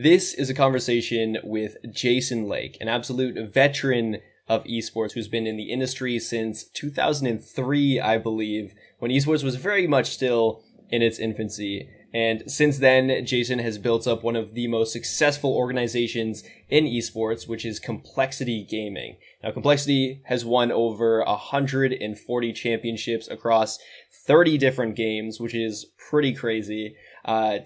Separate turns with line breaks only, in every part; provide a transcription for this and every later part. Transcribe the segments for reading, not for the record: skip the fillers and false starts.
This is a conversation with Jason Lake, an absolute veteran of esports who's been in the industry since 2003, I believe, when esports was very much still in its infancy. And since then, Jason has built up one of the most successful organizations in esports, which is Complexity Gaming. Now, Complexity has won over 140 championships across 30 different games, which is pretty crazy.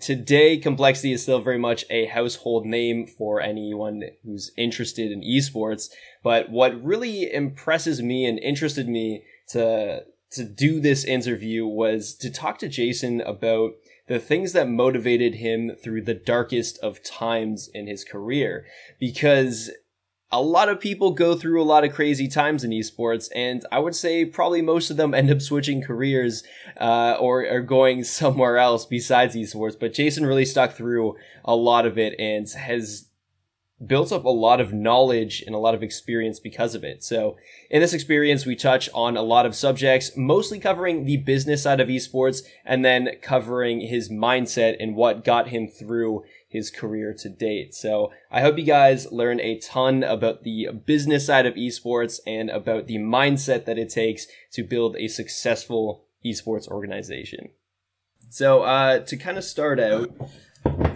Today, Complexity is still very much a household name for anyone who's interested in esports. But what really impresses me and interested me to do this interview was to talk to Jason about the things that motivated him through the darkest of times in his career. Because a lot of people go through a lot of crazy times in esports, and I would say probably most of them end up switching careers or going somewhere else besides esports. But Jason really stuck through a lot of it and has built up a lot of knowledge and a lot of experience because of it. So in this experience, we touch on a lot of subjects, mostly covering the business side of esports and then covering his mindset and what got him through his career to date. So I hope you guys learn a ton about the business side of esports and about the mindset that it takes to build a successful esports organization. So to kind of start out,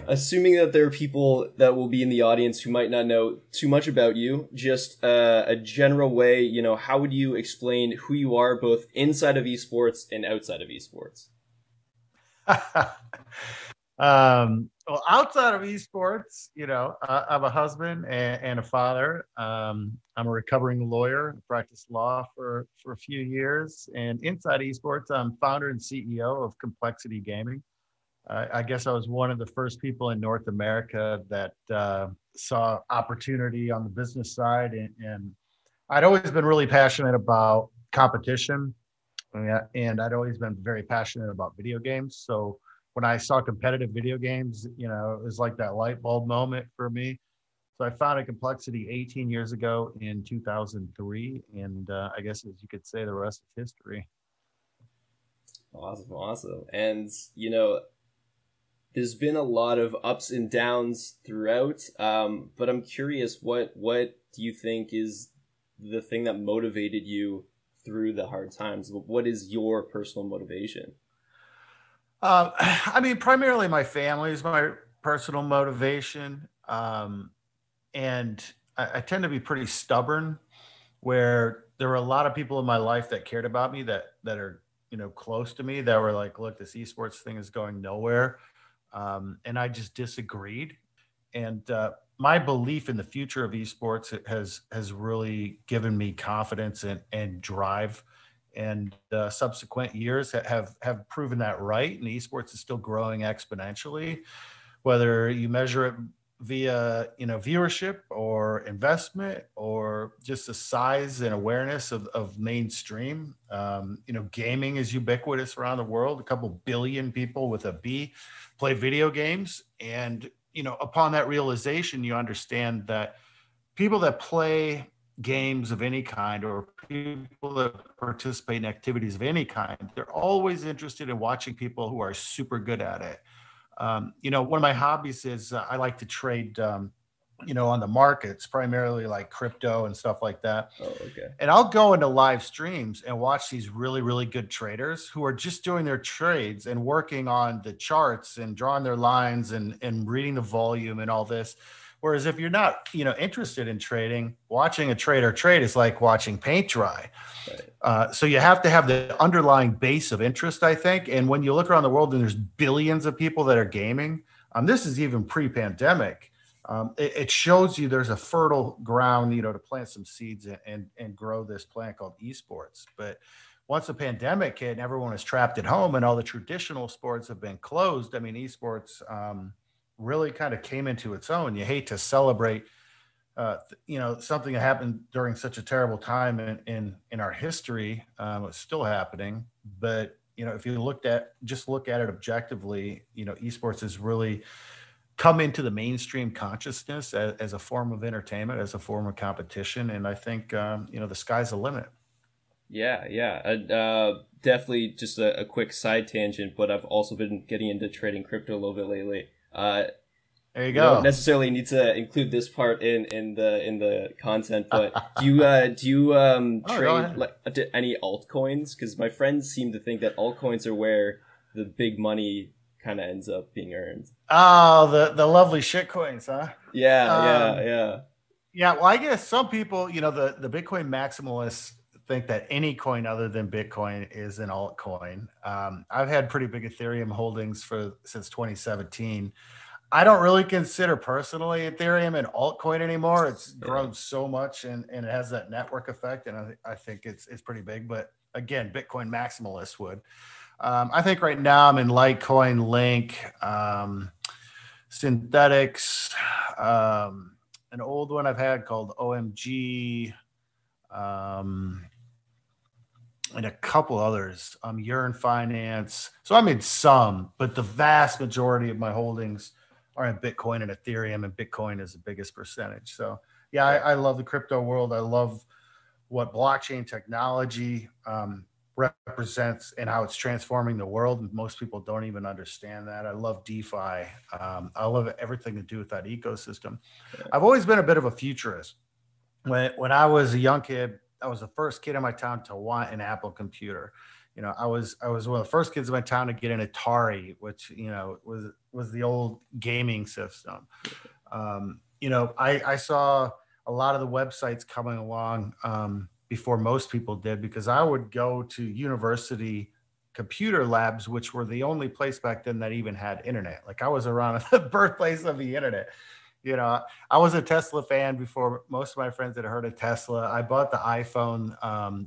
assuming that there are people that will be in the audience who might not know too much about you, just a general way, how would you explain who you are both inside of esports and outside of esports?
Well, outside of esports, I'm a husband and a father. I'm a recovering lawyer, practiced law for a few years. And inside esports, I'm founder and CEO of Complexity Gaming. I guess I was one of the first people in North America that saw opportunity on the business side. And I'd always been really passionate about competition. And I'd always been very passionate about video games. So when I saw competitive video games, it was like that light bulb moment for me. So I founded Complexity 18 years ago in 2003. And I guess, as you could say, the rest is history.
Awesome. And, there's been a lot of ups and downs throughout, but I'm curious, what do you think is the thing that motivated you through the hard times? What is your personal motivation?
Primarily my family is my personal motivation. And I tend to be pretty stubborn, where there were a lot of people in my life that cared about me that are, close to me, that were like, look, this esports thing is going nowhere. And I just disagreed. And my belief in the future of esports has really given me confidence and drive. And subsequent years have proven that right. And esports is still growing exponentially, whether you measure it via viewership or investment or just the size and awareness of mainstream. Gaming is ubiquitous around the world. A couple billion people with a B play video games. And, upon that realization, you understand that people that play games of any kind or people that participate in activities of any kind, they're always interested in watching people who are super good at it. One of my hobbies is I like to trade, on the markets, primarily like crypto and stuff like that.
Oh, okay.
And I'll go into live streams and watch these really, really good traders who are just doing their trades and working on the charts and drawing their lines and reading the volume and all this. Whereas if you're not, interested in trading, watching a trader trade is like watching paint dry. Right. So you have to have the underlying base of interest, I think. And when you look around the world and there's billions of people that are gaming, this is even pre-pandemic. It shows you there's a fertile ground, to plant some seeds and grow this plant called esports. But once the pandemic hit and everyone was trapped at home and all the traditional sports have been closed, esports really kind of came into its own. You hate to celebrate, something that happened during such a terrible time in our history. It's still happening, but if you look at it objectively, esports has really come into the mainstream consciousness as a form of entertainment, as a form of competition, and I think the sky's the limit.
Yeah. Definitely just a quick side tangent, but I've also been getting into trading crypto a little bit lately.
There you
We don't
go.
necessarily need to include this part in the content, but do you
Oh, go
trade
ahead.
like any altcoins? Because my friends seem to think that altcoins are where the big money kind of ends up being earned.
Oh, the lovely shit coins, huh?
Yeah, yeah,
Um,
yeah.
yeah, well, I guess some people, the Bitcoin maximalists think that any coin other than Bitcoin is an altcoin. I've had pretty big Ethereum holdings for since 2017. I don't really consider personally Ethereum an altcoin anymore. It's
Yeah.
grown so much and it has that network effect, and I think it's pretty big. But again, Bitcoin maximalists would. I think right now I'm in Litecoin, Link, Synthetics, an old one I've had called OMG, um, and a couple others. Yearn Finance. So I'm in some, but the vast majority of my holdings are in Bitcoin and Ethereum, and Bitcoin is the biggest percentage. So yeah,
Yeah.
I love the crypto world. I love what blockchain technology represents and how it's transforming the world. Most people don't even understand that. I love DeFi. I love everything to do with that ecosystem. I've always been a bit of a futurist. When I was a young kid, I was the first kid in my town to want an Apple computer. I was one of the first kids in my town to get an Atari, which was the old gaming system. I saw a lot of the websites coming along before most people did, because I would go to university computer labs, which were the only place back then that even had internet. Like I was around the birthplace of the internet. You know, I was a Tesla fan before most of my friends had heard of Tesla. I bought the iPhone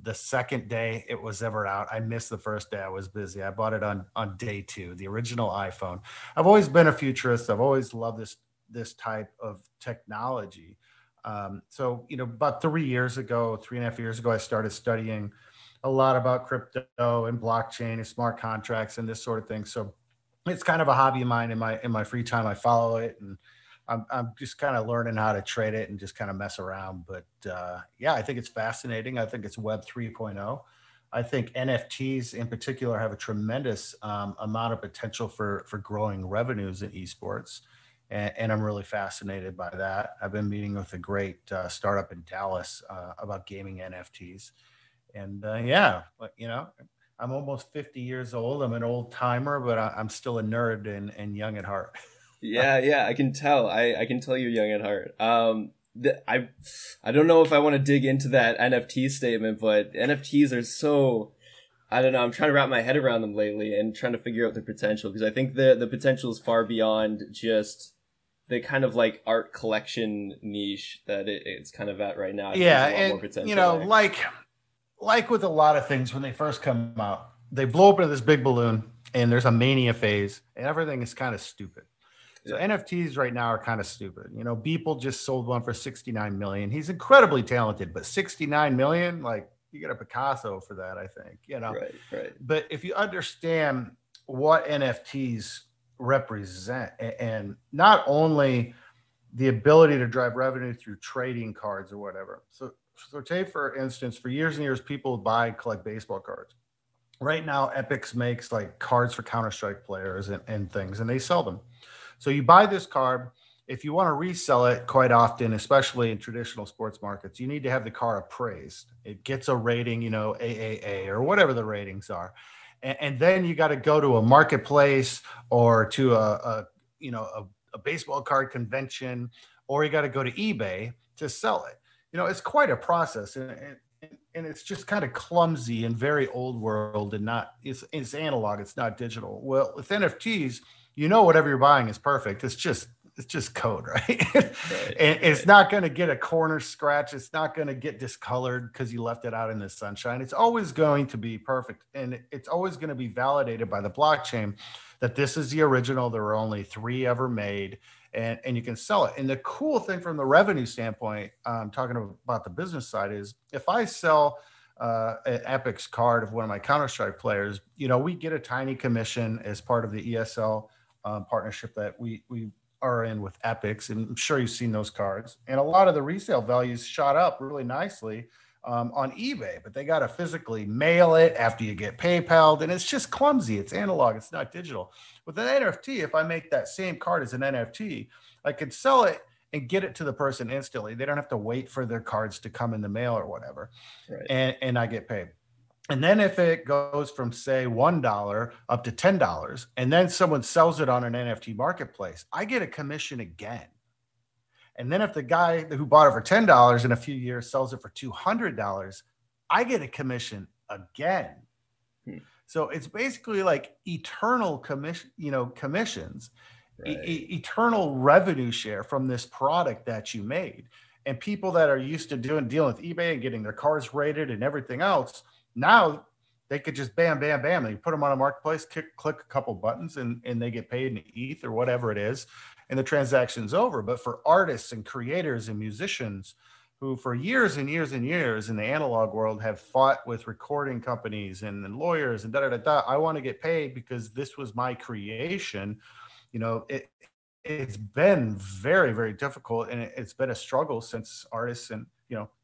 the second day it was ever out. I missed the first day. I was busy. I bought it on day two, the original iPhone. I've always been a futurist. I've always loved this type of technology. So, about 3 years ago, 3.5 years ago, I started studying a lot about crypto and blockchain and smart contracts and this sort of thing. So it's kind of a hobby of mine in my free time. I follow it, and I'm just kind of learning how to trade it and just kind of mess around. But yeah, I think it's fascinating. I think it's Web 3.0. I think NFTs in particular have a tremendous amount of potential for growing revenues in esports. And I'm really fascinated by that. I've been meeting with a great startup in Dallas about gaming NFTs. And yeah, but I'm almost 50 years old. I'm an old timer, but I'm still a nerd and young at heart.
Yeah, yeah, I can tell. I can tell you're young at heart. I don't know if I want to dig into that NFT statement, but NFTs are so, I don't know. I'm trying to wrap my head around them lately and trying to figure out the potential, because I think the potential is far beyond just the kind of like art collection niche that it's kind of at right now. I think there's
Yeah,
a lot more
and
potential there.
like with a lot of things, when they first come out, they blow up into this big balloon, and there's a mania phase, and everything is kind of stupid. So
Yeah,
NFTs right now are kind of stupid. Beeple just sold one for 69 million. He's incredibly talented, but 69 million, like you get a Picasso for that, I think.
right, right.
But if you understand what NFTs represent, and not only the ability to drive revenue through trading cards or whatever. So take for instance, for years and years, people buy and collect baseball cards. Right now, Epix makes like cards for Counter-Strike players and things, and they sell them. So you buy this card. If you want to resell it, quite often, especially in traditional sports markets, you need to have the car appraised. It gets a rating, AAA or whatever the ratings are. And then you got to go to a marketplace or to a baseball card convention, or you got to go to eBay to sell it. It's quite a process. And it's just kind of clumsy and very old world, and not it's analog, it's not digital. Well, with NFTs, whatever you're buying is perfect. It's just code, right? And
Right,
it's
right.
not going to get a corner scratch. It's not going to get discolored because you left it out in the sunshine. It's always going to be perfect, and it's always going to be validated by the blockchain that this is the original. There were only 3 ever made, and you can sell it. And the cool thing from the revenue standpoint, talking about the business side, is if I sell an Epic's card of one of my Counter-Strike players, we get a tiny commission as part of the ESL partnership that we are in with Epics, and I'm sure you've seen those cards. And a lot of the resale values shot up really nicely on eBay, but they got to physically mail it after you get PayPal, and it's just clumsy. It's analog. It's not digital. With an NFT, if I make that same card as an NFT, I could sell it and get it to the person instantly. They don't have to wait for their cards to come in the mail or whatever.
Right.
And I get paid. And then if it goes from say $1 up to $10, and then someone sells it on an NFT marketplace, I get a commission again. And then if the guy who bought it for $10 in a few years sells it for $200, I get a commission again. So it's basically like eternal commissions,
Right.
eternal revenue share from this product that you made. And people that are used to dealing with eBay and getting their cars rated and everything else, now they could just bam, bam, bam. They put them on a marketplace, click a couple buttons, and they get paid in ETH or whatever it is, and the transaction's over. But for artists and creators and musicians who for years and years and years in the analog world have fought with recording companies and lawyers and I want to get paid because this was my creation. It's been very, very difficult, and it's been a struggle since artists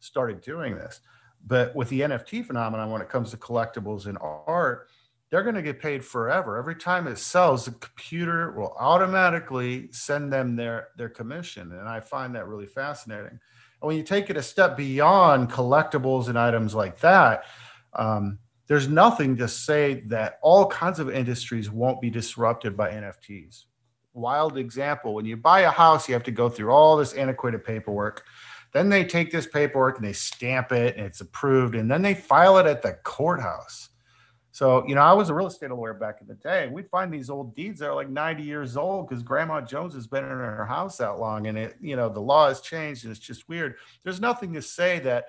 started doing this. But with the NFT phenomenon, when it comes to collectibles and art, they're going to get paid forever. Every time it sells, the computer will automatically send them their commission. And I find that really fascinating. And when you take it a step beyond collectibles and items like that, there's nothing to say that all kinds of industries won't be disrupted by NFTs. Wild example, when you buy a house, you have to go through all this antiquated paperwork. Then they take this paperwork and they stamp it and it's approved, and then they file it at the courthouse. So, I was a real estate lawyer back in the day. We'd find these old deeds that are like 90 years old because Grandma Jones has been in her house that long, and the law has changed and it's just weird. There's nothing to say that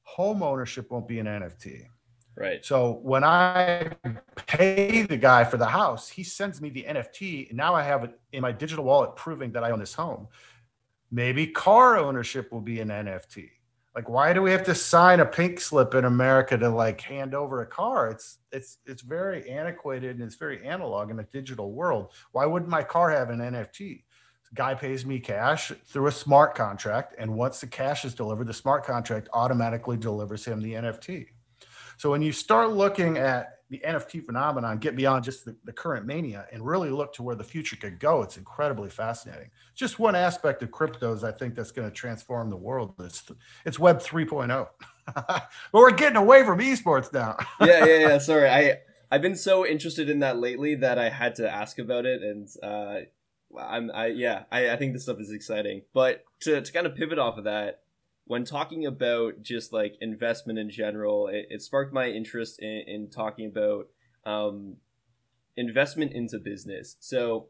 home ownership won't be an NFT.
Right.
So when I pay the guy for the house, he sends me the NFT, and now I have it in my digital wallet proving that I own this home. Maybe car ownership will be an NFT. Like, why do we have to sign a pink slip in America to like hand over a car? It's very antiquated and it's very analog in a digital world. Why wouldn't my car have an NFT? Guy pays me cash through a smart contract, and once the cash is delivered, the smart contract automatically delivers him the NFT. So when you start looking at the NFT phenomenon, get beyond just the current mania and really look to where the future could go, it's incredibly fascinating. Just one aspect of cryptos, I think, that's going to transform the world. It's Web 3.0. But we're getting away from esports now.
Yeah. Sorry, I've been so interested in that lately that I had to ask about it, and I think this stuff is exciting. But to kind of pivot off of that, when talking about just like investment in general, it sparked my interest in talking about investment into business. So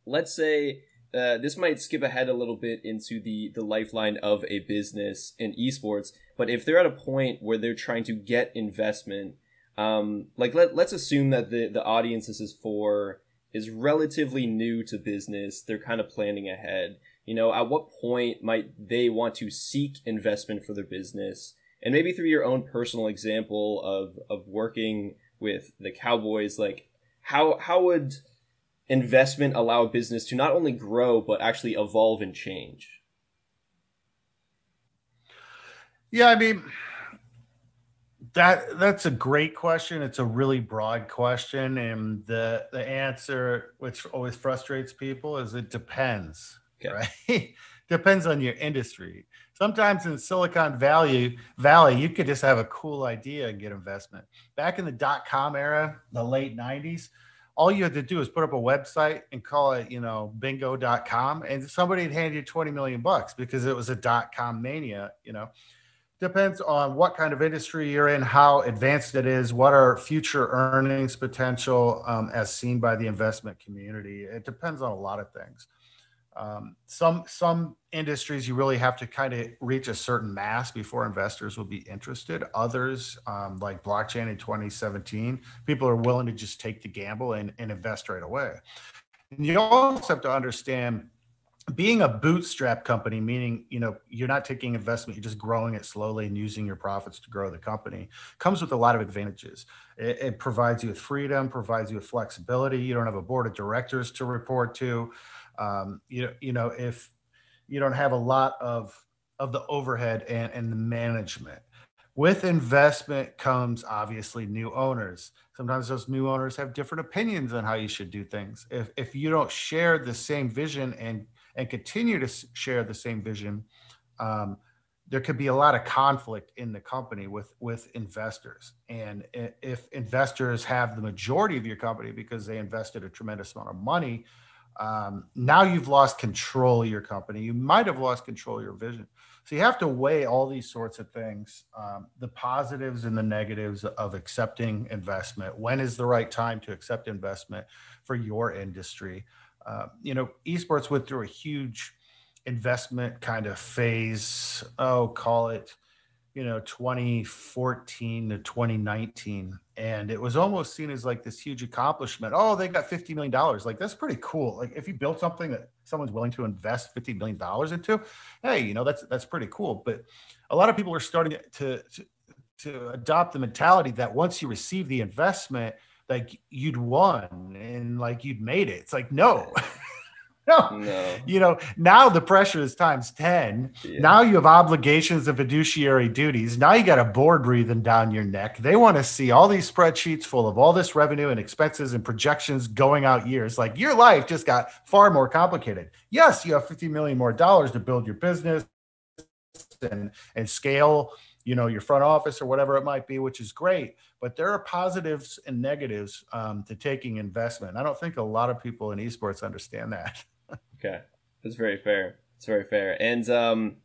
let's say this might skip ahead a little bit into the lifeline of a business in esports, but if they're at a point where they're trying to get investment, let's assume that the audience this is for is relatively new to business. They're kind of planning ahead. At what point might they want to seek investment for their business? And maybe through your own personal example of working with the Cowboys, like how would investment allow a business to not only grow, but actually evolve and change?
Yeah, I mean, that's a great question. It's a really broad question. And the answer, which always frustrates people, is it depends. Okay. Right? Depends on your industry. Sometimes in Silicon Valley, you could just have a cool idea and get investment. Back in the .com era, the late 90s, all you had to do is put up a website and call it, bingo.com, and somebody would hand you 20 million bucks because it was a .com mania, Depends on what kind of industry you're in, how advanced it is, what are future earnings potential as seen by the investment community. It depends on a lot of things. Some industries you really have to kind of reach a certain mass before investors will be interested. Others, like blockchain in 2017, people are willing to just take the gamble and invest right away. And you also have to understand, being a bootstrap company, meaning you're not taking investment, you're just growing it slowly and using your profits to grow the company, comes with a lot of advantages. It provides you with freedom, provides you with flexibility. You don't have a board of directors to report to. If you don't have a lot of the overhead and the management. With investment comes obviously new owners. Sometimes those new owners have different opinions on how you should do things. If you don't share the same vision and and continue to share the same vision, there could be a lot of conflict in the company with investors. And if investors have the majority of your company because they invested a tremendous amount of money, now you've lost control of your company. You might have lost control of your vision. So you have to weigh all these sorts of things, the positives and the negatives of accepting investment. When is the right time to accept investment for your industry? Esports went through a huge investment kind of phase. Oh, call it 2014 to 2019. And it was almost seen as like this huge accomplishment. Oh, they got $50 million. Like, that's pretty cool. Like, if you build something that someone's willing to invest $50 million into, hey, that's pretty cool. But a lot of people are starting to adopt the mentality that once you receive the investment, like, you'd won and like you'd made it. It's like, no. No, now the pressure is times 10. Yeah. Now you have obligations and fiduciary duties. Now you got a board breathing down your neck. They want to see all these spreadsheets full of all this revenue and expenses and projections going out years. Like, your life just got far more complicated. Yes, you have $50 million more to build your business and scale, your front office or whatever it might be, which is great. But there are positives and negatives to taking investment. I don't think a lot of people in esports understand that.
Okay, that's very fair. It's very fair. And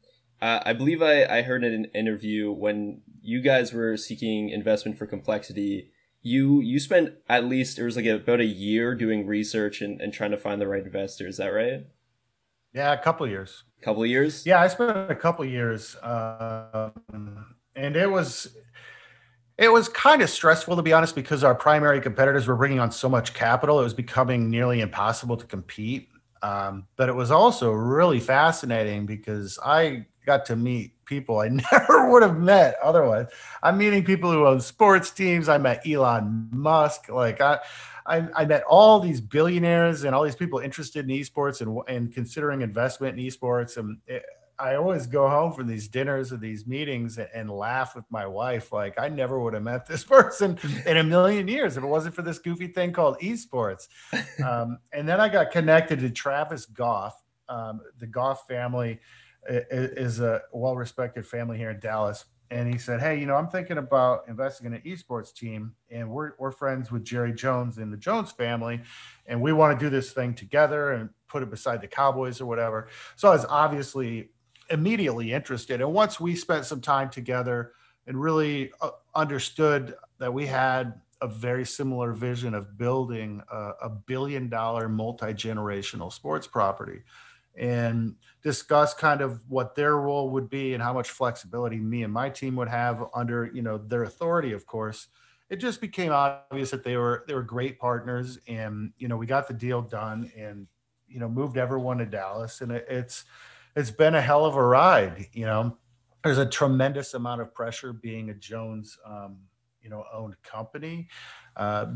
I believe I heard in an interview when you guys were seeking investment for Complexity, you spent at least, it was like about a year doing research and trying to find the right investor. Is that right?
Yeah, a couple of years.
Couple of years?
Yeah, I spent a couple of years. And it was kind of stressful, to be honest, because our primary competitors were bringing on so much capital. It was becoming nearly impossible to compete. But it was also really fascinating because I got to meet people I never would have met otherwise. I'm meeting people who own sports teams. I met Elon Musk. Like, I met all these billionaires and all these people interested in esports and considering investment in esports. And I always go home from these dinners or these meetings and laugh with my wife. Like, I never would have met this person in a million years if it wasn't for this goofy thing called esports. And then I got connected to Travis Goff. The Goff family is a well-respected family here in Dallas. And he said, hey, I'm thinking about investing in an esports team, and we're friends with Jerry Jones and the Jones family, and we want to do this thing together and put it beside the Cowboys or whatever. So I was obviously immediately interested. And once we spent some time together and really understood that we had a very similar vision of building a billion-dollar multi-generational sports property, and discuss kind of what their role would be and how much flexibility me and my team would have under, their authority, of course, it just became obvious that they were great partners. And, we got the deal done and, moved everyone to Dallas. And it's been a hell of a ride. There's a tremendous amount of pressure being a Jones, owned company,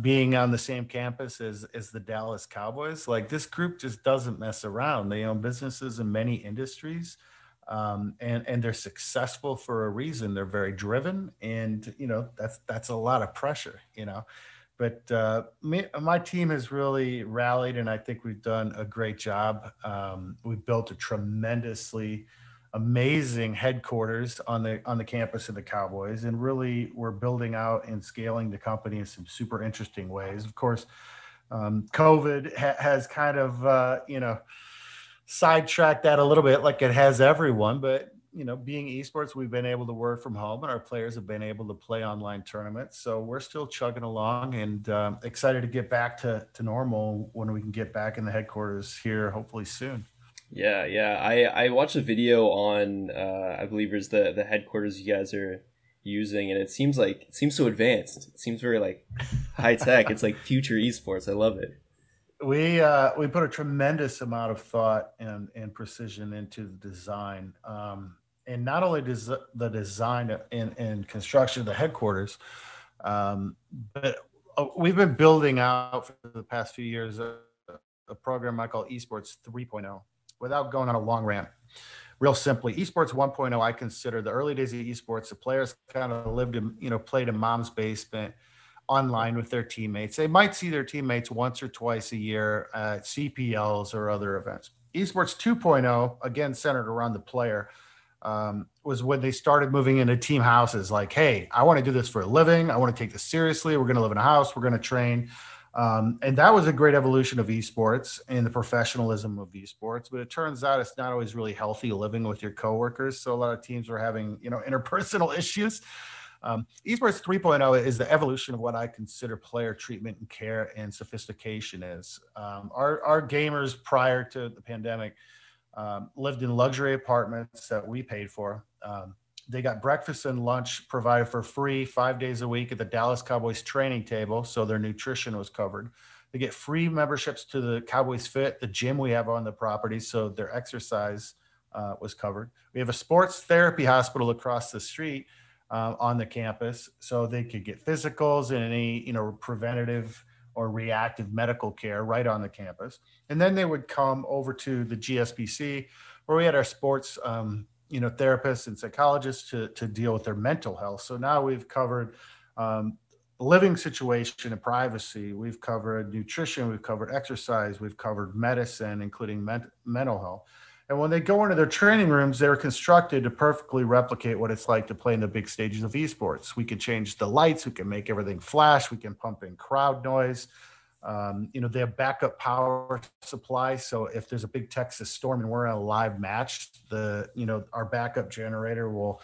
being on the same campus as the Dallas Cowboys. Like, this group just doesn't mess around. They own businesses in many industries, and they're successful for a reason. They're very driven, and that's a lot of pressure. But my team has really rallied, and I think we've done a great job. We've built a tremendously amazing headquarters on the campus of the Cowboys, and really we're building out and scaling the company in some super interesting ways. Of course, COVID has kind of sidetracked that a little bit, like it has everyone. But being esports, we've been able to work from home, and our players have been able to play online tournaments. So we're still chugging along, and excited to get back to normal when we can get back in the headquarters here, hopefully soon.
Yeah. I watched a video on I believe it's the headquarters you guys are using, and it seems so advanced. It seems very like high tech. It's like future esports. I love it.
We put a tremendous amount of thought and precision into the design, and not only does the design and construction of the headquarters, but we've been building out for the past few years a program I call Esports 3.0. Without going on a long rant, real simply, esports 1.0, I consider the early days of esports. The players kind of played in mom's basement online with their teammates. They might see their teammates once or twice a year at CPLs or other events. Esports 2.0, again, centered around the player, was when they started moving into team houses. Like, hey, I want to do this for a living. I want to take this seriously. We're going to live in a house. We're going to train. And that was a great evolution of esports and the professionalism of esports. But it turns out it's not always really healthy living with your coworkers. So a lot of teams were having, interpersonal issues. Esports 3.0 is the evolution of what I consider player treatment and care and sophistication is. Our gamers prior to the pandemic lived in luxury apartments that we paid for. They got breakfast and lunch provided for free 5 days a week at the Dallas Cowboys training table, so their nutrition was covered. They get free memberships to the Cowboys Fit, the gym we have on the property, so their exercise was covered. We have a sports therapy hospital across the street on the campus, so they could get physicals and any preventative or reactive medical care right on the campus. And then they would come over to the GSBC, where we had our sports therapists and psychologists to deal with their mental health. So now we've covered living situation and privacy. We've covered nutrition. We've covered exercise. We've covered medicine, including mental health. And when they go into their training rooms, they're constructed to perfectly replicate what it's like to play in the big stages of esports. We can change the lights. We can make everything flash. We can pump in crowd noise. They have backup power supply. So if there's a big Texas storm and we're in a live match, our backup generator will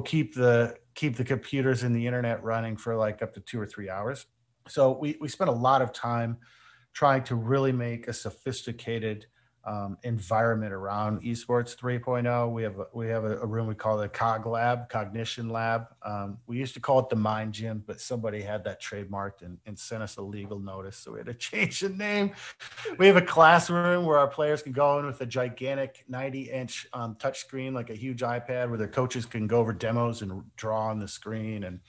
keep the computers and the internet running for like up to 2 or 3 hours. So we spent a lot of time trying to really make a sophisticated environment around esports 3.0. We have a room we call the cognition lab. We used to call it the mind gym, but somebody had that trademarked and sent us a legal notice, so we had to change the name. We have a classroom where our players can go in with a gigantic 90-inch touchscreen, like a huge iPad, where their coaches can go over demos and draw on the screen. And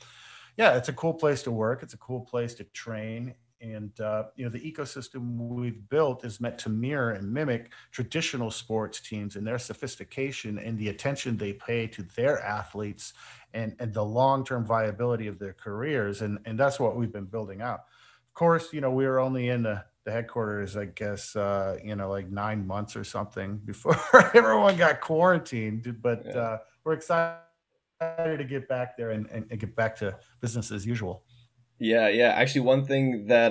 yeah, it's a cool place to work. It's a cool place to train. And, the ecosystem we've built is meant to mirror and mimic traditional sports teams and their sophistication and the attention they pay to their athletes and the long-term viability of their careers. And that's what we've been building out. Of course, we were only in the headquarters, I guess, like 9 months or something before everyone got quarantined. But we're excited to get back there and get back to business as usual.
Yeah. Actually, one thing that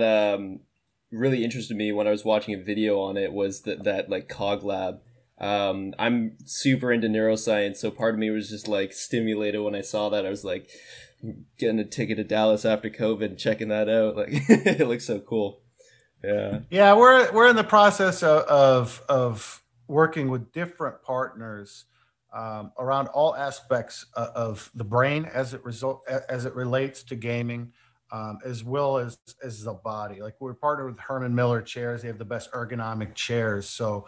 really interested me when I was watching a video on it was that like Cog Lab. I'm super into neuroscience, so part of me was just like stimulated when I saw that. I was like getting a ticket to Dallas after COVID and checking that out. Like it looks so cool.
Yeah, we're in the process of working with different partners around all aspects of the brain as it relates to gaming. As well as the body. Like we're partnered with Herman Miller chairs. They have the best ergonomic chairs. So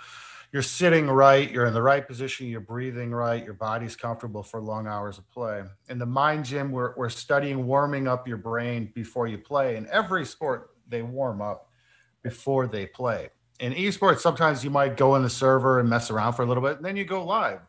you're sitting right, you're in the right position, you're breathing right, your body's comfortable for long hours of play. In the mind gym, we're studying warming up your brain before you play. In every sport, they warm up before they play. In esports, sometimes you might go in the server and mess around for a little bit, and then you go live.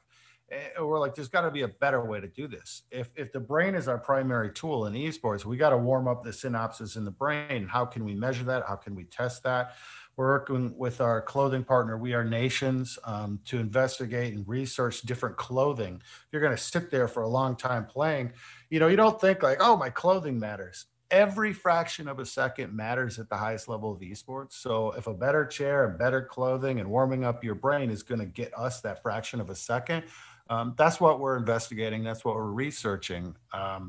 We're like, there's got to be a better way to do this. If the brain is our primary tool in esports, we got to warm up the synapses in the brain. How can we measure that? How can we test that? We're working with our clothing partner, We Are Nations, to investigate and research different clothing. If you're going to sit there for a long time playing, you don't think like, oh, my clothing matters. Every fraction of a second matters at the highest level of esports. So if a better chair and better clothing and warming up your brain is going to get us that fraction of a second, that's what we're investigating. That's what we're researching.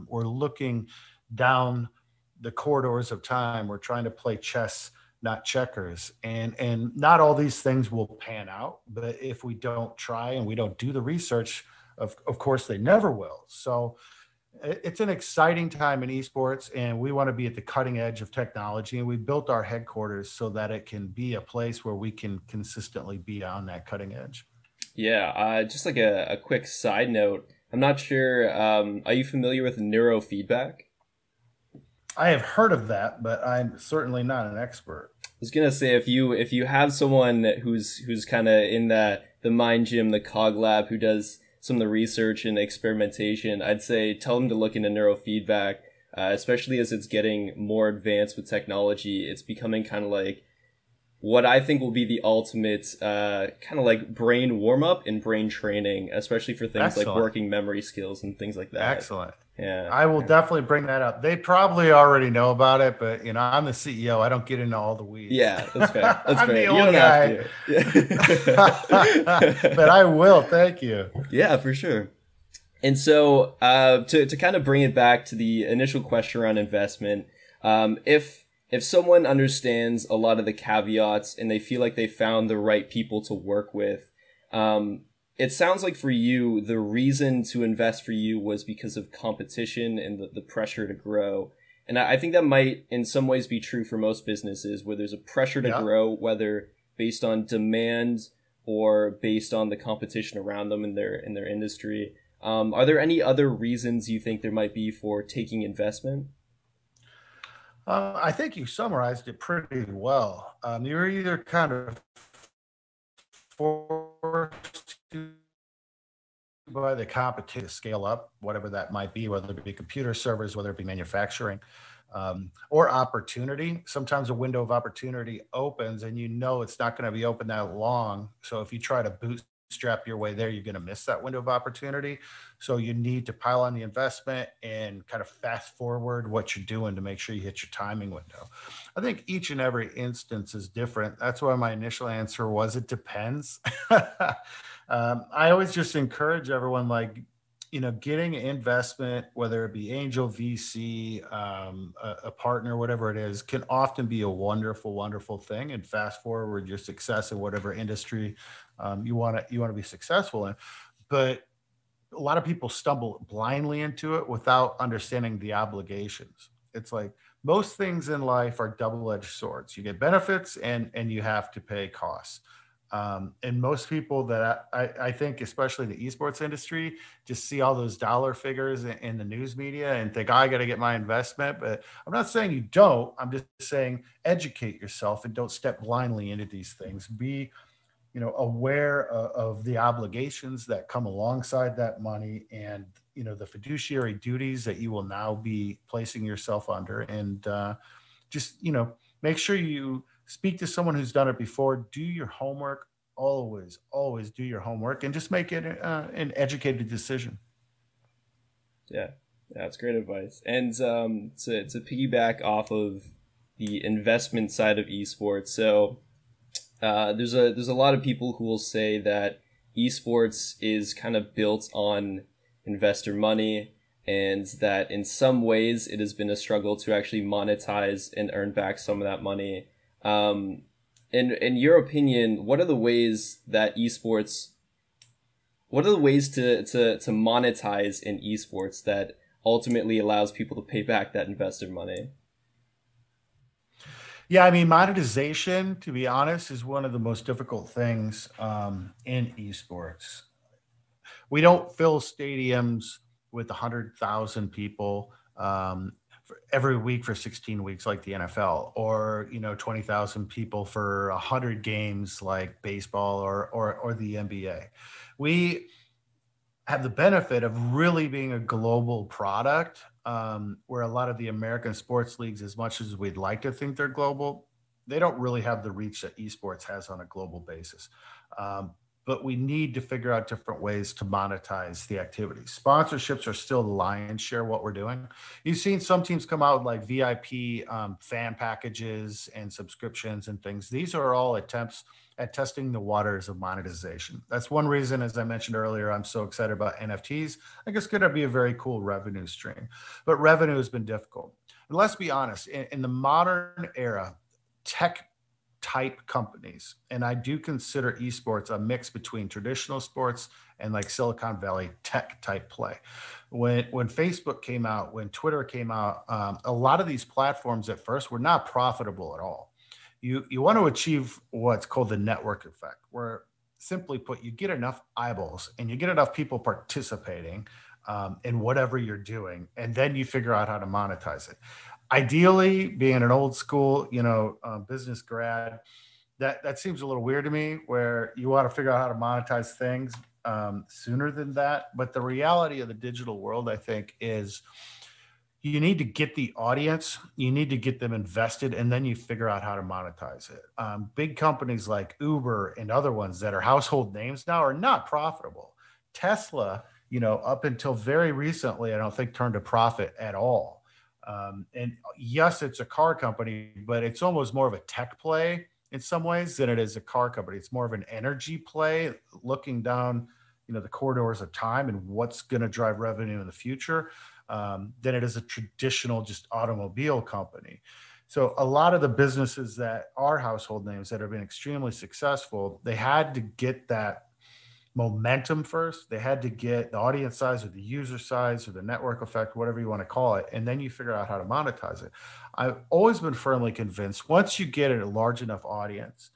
We're looking down the corridors of time. We're trying to play chess, not checkers. And not all these things will pan out. But if we don't try and we don't do the research, of course, they never will. So it's an exciting time in esports, and we want to be at the cutting edge of technology. And we built our headquarters so that it can be a place where we can consistently be on that cutting edge.
Yeah, just like a quick side note, I'm not sure, are you familiar with neurofeedback?
I have heard of that, but I'm certainly not an expert.
I was gonna say, if you have someone who's kind of in the mind gym, the Cog Lab, who does some of the research and experimentation, I'd say tell them to look into neurofeedback, especially as it's getting more advanced with technology. It's becoming kind of like what I think will be the ultimate kind of like brain warm up and brain training, especially for things like
Excellent.
working memory skills and things like that.
Excellent.
Yeah.
I will definitely bring that up. They probably already know about it, but I'm the CEO. I don't get into all the weeds.
Yeah, that's fair. That's
I'm
fair.
the
You
old
don't have
guy.
to. Yeah.
But I will. Thank you.
Yeah, for sure. And so, to kind of bring it back to the initial question around investment, if someone understands a lot of the caveats and they feel like they found the right people to work with, it sounds like for you, the reason to invest for you was because of competition and the pressure to grow. And I think that might in some ways be true for most businesses where there's a pressure to grow, whether based on demand or based on the competition around them in their industry. Are there any other reasons you think there might be for taking investment?
I think you summarized it pretty well. You're either kind of forced to by the competition to scale up, whatever that might be, whether it be computer servers, whether it be manufacturing, or opportunity. Sometimes a window of opportunity opens and it's not going to be open that long. So if you try to bootstrap your way there, you're going to miss that window of opportunity. So you need to pile on the investment and kind of fast forward what you're doing to make sure you hit your timing window. I think each and every instance is different. That's why my initial answer was it depends. I always just encourage everyone, like, getting investment, whether it be angel VC, a partner, whatever it is, can often be a wonderful, wonderful thing. And fast forward your success in whatever industry you want to be successful in. But a lot of people stumble blindly into it without understanding the obligations. It's like most things in life are double-edged swords. You get benefits and you have to pay costs. And most people that I think, especially the esports industry, just see all those dollar figures in the news media and think, I got to get my investment. But I'm not saying you don't. I'm just saying educate yourself and don't step blindly into these things. Be aware of the obligations that come alongside that money and, the fiduciary duties that you will now be placing yourself under. And just, make sure you speak to someone who's done it before. Do your homework. Always, always do your homework and just make it an educated decision.
Yeah, that's great advice. And to piggyback off of the investment side of esports, so there's a lot of people who will say that esports is kind of built on investor money, and that in some ways it has been a struggle to actually monetize and earn back some of that money. In your opinion, what are the ways to monetize in esports that ultimately allows people to pay back that investor money?
Yeah, I mean, monetization, to be honest, is one of the most difficult things in esports. We don't fill stadiums with 100,000 people every week for 16 weeks like the NFL, or 20,000 people for 100 games like baseball or the NBA. We have the benefit of really being a global product, where a lot of the American sports leagues, as much as we'd like to think they're global, they don't really have the reach that esports has on a global basis. But we need to figure out different ways to monetize the activity. Sponsorships are still the lion's share of what we're doing. You've seen some teams come out with like VIP fan packages and subscriptions and things. These are all attempts at testing the waters of monetization. That's one reason, as I mentioned earlier, I'm so excited about NFTs. I think it's going to be a very cool revenue stream, but revenue has been difficult. And let's be honest, in the modern era, tech type companies, and I do consider esports a mix between traditional sports and like Silicon Valley tech type play. When Facebook came out, when Twitter came out, a lot of these platforms at first were not profitable at all. You want to achieve what's called the network effect, where simply put, you get enough eyeballs and you get enough people participating in whatever you're doing, and then you figure out how to monetize it. Ideally, being an old school, business grad, that seems a little weird to me, where you want to figure out how to monetize things sooner than that. But the reality of the digital world, I think, is you need to get the audience, you need to get them invested, and then you figure out how to monetize it. Big companies like Uber and other ones that are household names now are not profitable. Tesla, up until very recently, I don't think turned a profit at all. And yes, it's a car company, but it's almost more of a tech play in some ways than it is a car company. It's more of an energy play, looking down, the corridors of time and what's going to drive revenue in the future, than it is a traditional just automobile company. So a lot of the businesses that are household names that have been extremely successful, they had to get that momentum first. They had to get the audience size or the user size or the network effect, whatever you want to call it, and then you figure out how to monetize it. I've always been firmly convinced once you get a large enough audience,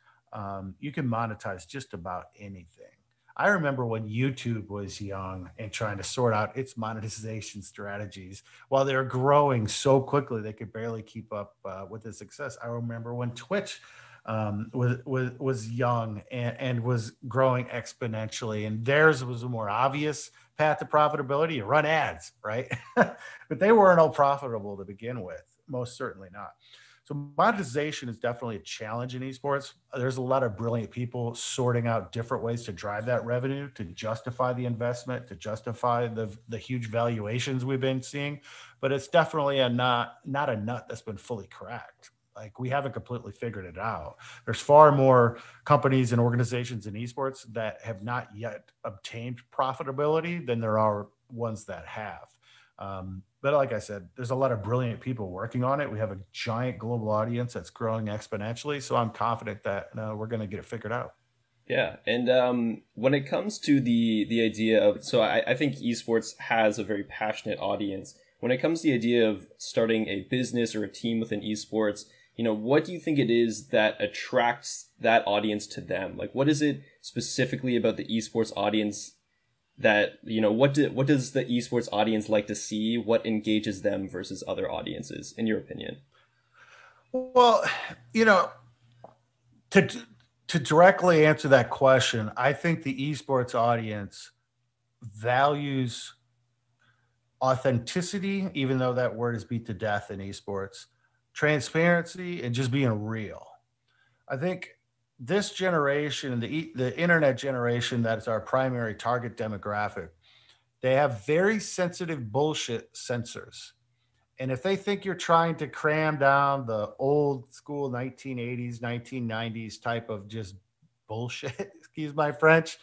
you can monetize just about anything. I remember when YouTube was young and trying to sort out its monetization strategies while they were growing so quickly they could barely keep up with the success. I remember when Twitch was young and was growing exponentially, and theirs was a more obvious path to profitability. You run ads, right? But they weren't all profitable to begin with, most certainly not. So monetization is definitely a challenge in esports. There's a lot of brilliant people sorting out different ways to drive that revenue, to justify the investment, to justify the huge valuations we've been seeing. But it's definitely not a nut that's been fully cracked. Like, we haven't completely figured it out. There's far more companies and organizations in esports that have not yet obtained profitability than there are ones that have. But like I said, there's a lot of brilliant people working on it. We have a giant global audience that's growing exponentially. So I'm confident that we're going to get it figured out.
Yeah, and when it comes to the idea of, so I think esports has a very passionate audience. When it comes to the idea of starting a business or a team within esports, what do you think it is that attracts that audience to them? Like, what is it specifically about the esports audience that, what does the esports audience like to see? What engages them versus other audiences, in your opinion?
Well, to directly answer that question, I think the esports audience values authenticity, even though that word is beat to death in esports, transparency, and just being real. I think this generation, the internet generation, that is our primary target demographic, they have very sensitive bullshit sensors. And if they think you're trying to cram down the old school 1980s, 1990s type of just bullshit, excuse my French,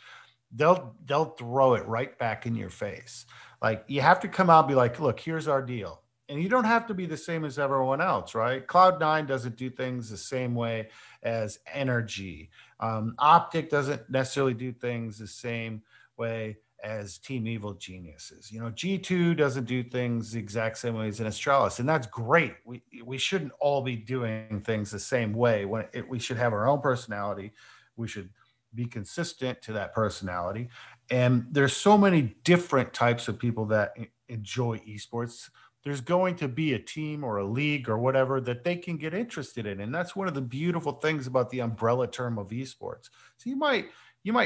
they'll throw it right back in your face. Like, you have to come out and be like, look, here's our deal. And you don't have to be the same as everyone else, right? Cloud9 doesn't do things the same way as Energy. Optic doesn't necessarily do things the same way as Team Evil Geniuses. G2 doesn't do things the exact same way as an Astralis, and that's great. We shouldn't all be doing things the same way. We should have our own personality. We should be consistent to that personality. And there's so many different types of people that enjoy esports. There's going to be a team or a league or whatever that they can get interested in. And that's one of the beautiful things about the umbrella term of esports. So you might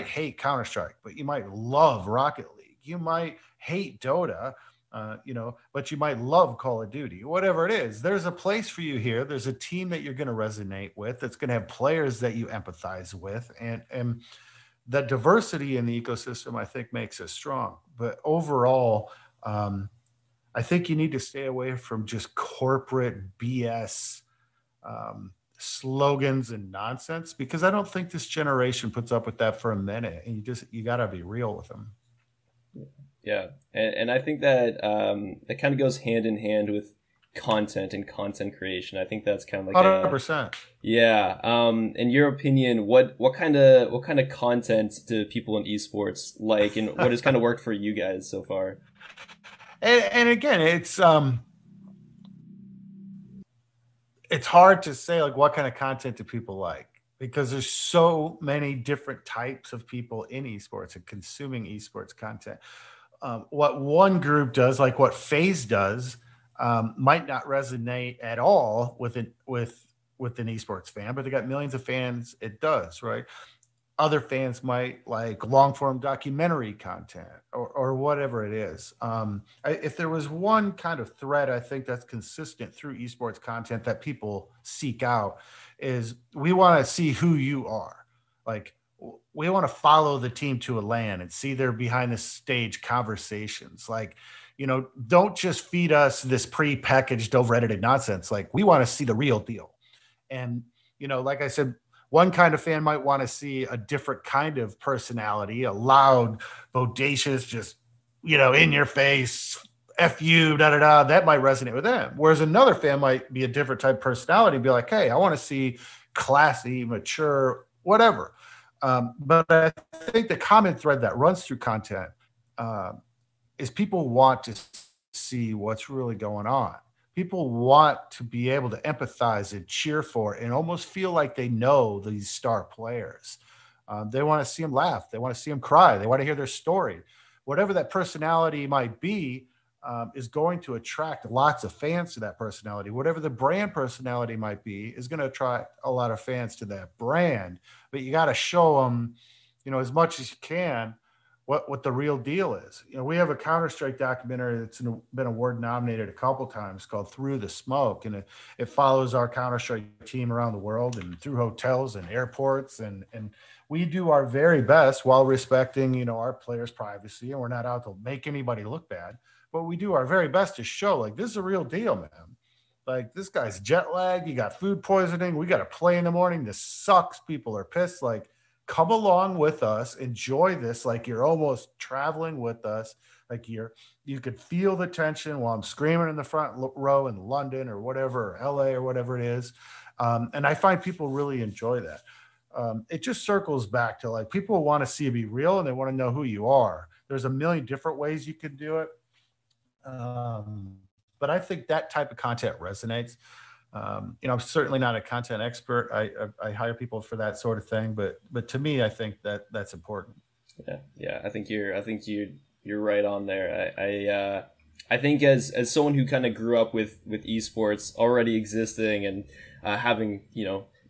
hate Counter-Strike, but you might love Rocket League. You might hate Dota, but you might love Call of Duty. Whatever it is, there's a place for you here. There's a team that you're going to resonate with. That's going to have players that you empathize with. And that diversity in the ecosystem, I think, makes us strong. But overall, I think you need to stay away from just corporate BS slogans and nonsense, because I don't think this generation puts up with that for a minute. And you got to be real with them.
Yeah, and I think that that kind of goes hand in hand with content and content creation. I think that's kind of like
100%.
Yeah. In your opinion, what kind of content do people in esports like, and what has kind of worked for you guys so far?
And again, it's hard to say, like, what kind of content do people like, because there's so many different types of people in esports and consuming esports content. What one group does, like what FaZe does, might not resonate at all with an esports fan, but they got millions of fans. It does, right? Other fans might like long form documentary content or whatever it is. If there was one kind of thread, I think that's consistent through esports content that people seek out is we want to see who you are. Like we want to follow the team to a LAN and see their behind the stage conversations. Like, don't just feed us this pre-packaged over edited nonsense. Like we want to see the real deal. And, like I said, one kind of fan might want to see a different kind of personality, a loud, bodacious, just, in your face, F you, da da da. That might resonate with them. Whereas another fan might be a different type of personality, be like, hey, I want to see classy, mature, whatever. But I think the common thread that runs through content is people want to see what's really going on. People want to be able to empathize and cheer for and almost feel like they know these star players. They want to see them laugh. They want to see them cry. They want to hear their story. Whatever that personality might be is going to attract lots of fans to that personality. Whatever the brand personality might be is going to attract a lot of fans to that brand. But you got to show them, as much as you can, what the real deal is. We have a Counter-Strike documentary that's been award nominated a couple times called Through the Smoke. And it follows our Counter-Strike team around the world and through hotels and airports. And we do our very best while respecting, our players' privacy. And we're not out to make anybody look bad, but we do our very best to show like, this is a real deal, man. Like this guy's jet lagged. You got food poisoning. We got to play in the morning. This sucks. People are pissed. Like, come along with us, enjoy this. Like you're almost traveling with us. Like you could feel the tension while I'm screaming in the front row in London or whatever, or LA or whatever it is. And I find people really enjoy that. It just circles back to like, people want to see you be real and they want to know who you are. There's a million different ways you could do it. But I think that type of content resonates. I'm certainly not a content expert. I hire people for that sort of thing, but to me, I think that's important.
Yeah. I think you're right on there. I think as someone who kind of grew up with esports already existing and having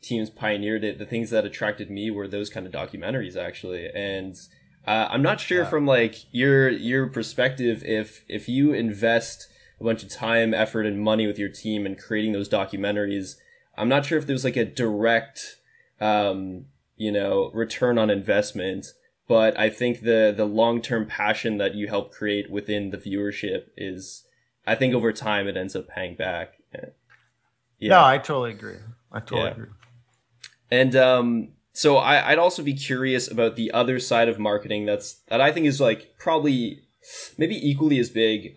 teams pioneered it, the things that attracted me were those kind of documentaries actually. And I'm not sure from like your perspective if you invest a bunch of time, effort, and money with your team and creating those documentaries, I'm not sure if there's like a direct, return on investment, but I think the long-term passion that you help create within the viewership is, I think over time it ends up paying back.
Yeah. No, I totally agree. Agree.
And so I'd also be curious about the other side of marketing that I think is like probably maybe equally as big,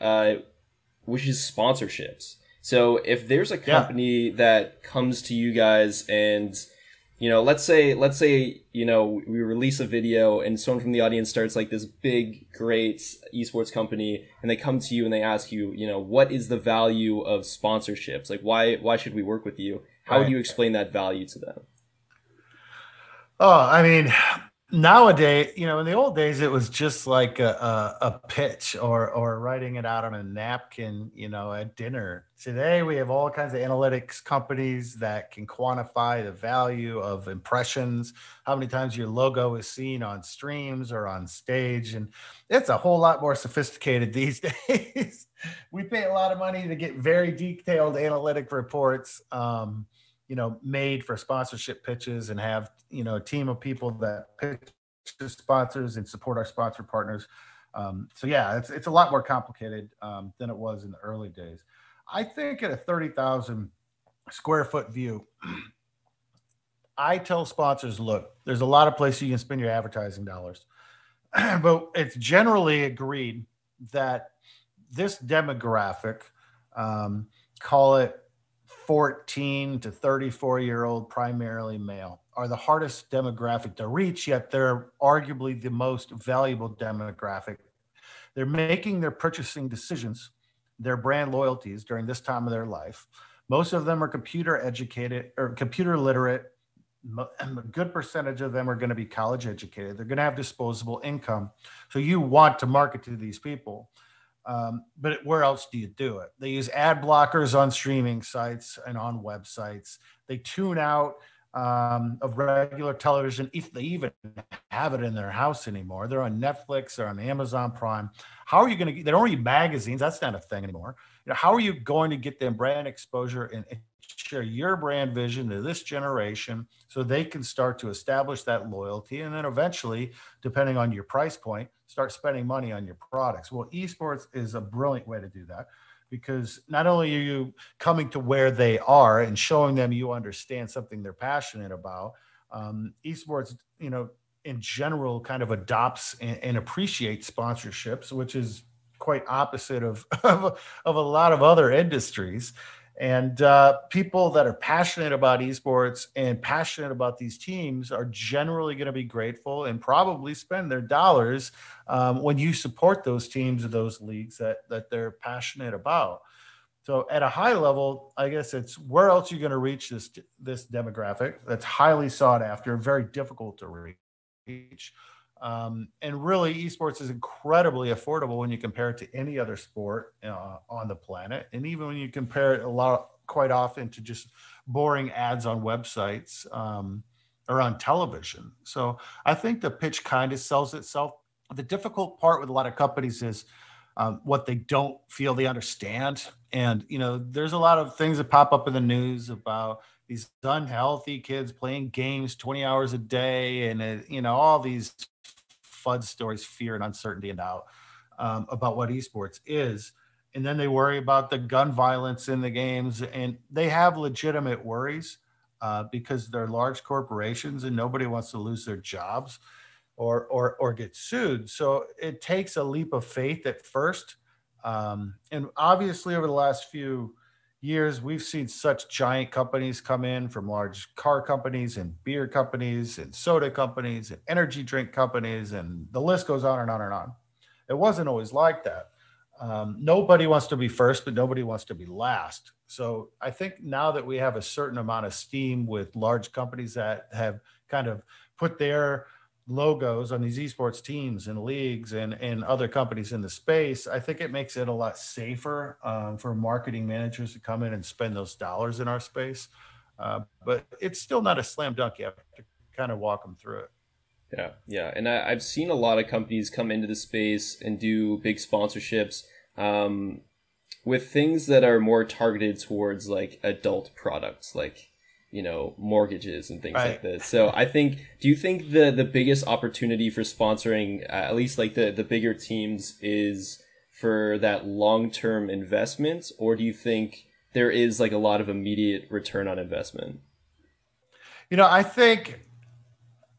which is sponsorships. So if there's a company that comes to you guys and, let's say, we release a video and someone from the audience starts like this big, great esports company and they come to you and they ask you, what is the value of sponsorships? Like, why should we work with you? How would you explain that value to them?
Oh, I mean, nowadays, in the old days, it was just like a pitch or writing it out on a napkin, at dinner. Today, we have all kinds of analytics companies that can quantify the value of impressions, how many times your logo is seen on streams or on stage. And it's a whole lot more sophisticated these days. We pay a lot of money to get very detailed analytic reports, made for sponsorship pitches and have, a team of people that pitch to sponsors and support our sponsor partners. So yeah, it's a lot more complicated than it was in the early days. I think at a 30,000 square foot view, I tell sponsors, look, there's a lot of places you can spend your advertising dollars, but it's generally agreed that this demographic, call it 14 to 34-year-old, primarily male, are the hardest demographic to reach, yet they're arguably the most valuable demographic. They're making their purchasing decisions, their brand loyalties during this time of their life. Most of them are computer educated or computer literate, and a good percentage of them are going to be college educated. They're going to have disposable income. So you want to market to these people. But where else do you do it? They use ad blockers on streaming sites and on websites. They tune out of regular television, if they even have it in their house anymore. They're on Netflix or on Amazon Prime. How are you going to get, they don't read magazines. That's not a thing anymore. How are you going to get them brand exposure and share your brand vision to this generation so they can start to establish that loyalty? And then eventually, depending on your price point, start spending money on your products. Well, esports is a brilliant way to do that, because not only are you coming to where they are and showing them you understand something they're passionate about, esports, in general kind of adopts and appreciates sponsorships, which is quite opposite of, of a lot of other industries. And people that are passionate about esports and passionate about these teams are generally going to be grateful and probably spend their dollars when you support those teams or those leagues that they're passionate about. So at a high level, I guess it's where else you're going to reach this demographic that's highly sought after, very difficult to reach. And really, esports is incredibly affordable when you compare it to any other sport on the planet. And even when you compare it quite often to just boring ads on websites or on television. So I think the pitch kind of sells itself. The difficult part with a lot of companies is what they don't feel they understand. And, there's a lot of things that pop up in the news about these unhealthy kids playing games 20 hours a day and, all these FUD stories, fear and uncertainty and doubt about what esports is. And then they worry about the gun violence in the games, and they have legitimate worries because they're large corporations and nobody wants to lose their jobs or get sued. So it takes a leap of faith at first. And obviously over the last few years, we've seen such giant companies come in, from large car companies and beer companies and soda companies and energy drink companies, and the list goes on and on and on. It wasn't always like that. Nobody wants to be first, but nobody wants to be last. So I think now that we have a certain amount of steam with large companies that have kind of put their logos on these esports teams and leagues and other companies in the space, I think it makes it a lot safer for marketing managers to come in and spend those dollars in our space. But it's still not a slam dunk. You have to kind of walk them through it.
Yeah. And I've seen a lot of companies come into the space and do big sponsorships with things that are more targeted towards like adult products, like mortgages and things like this. So I think, do you think the biggest opportunity for sponsoring, at least like the bigger teams, is for that long-term investment, or do you think there is like a lot of immediate return on investment?
I think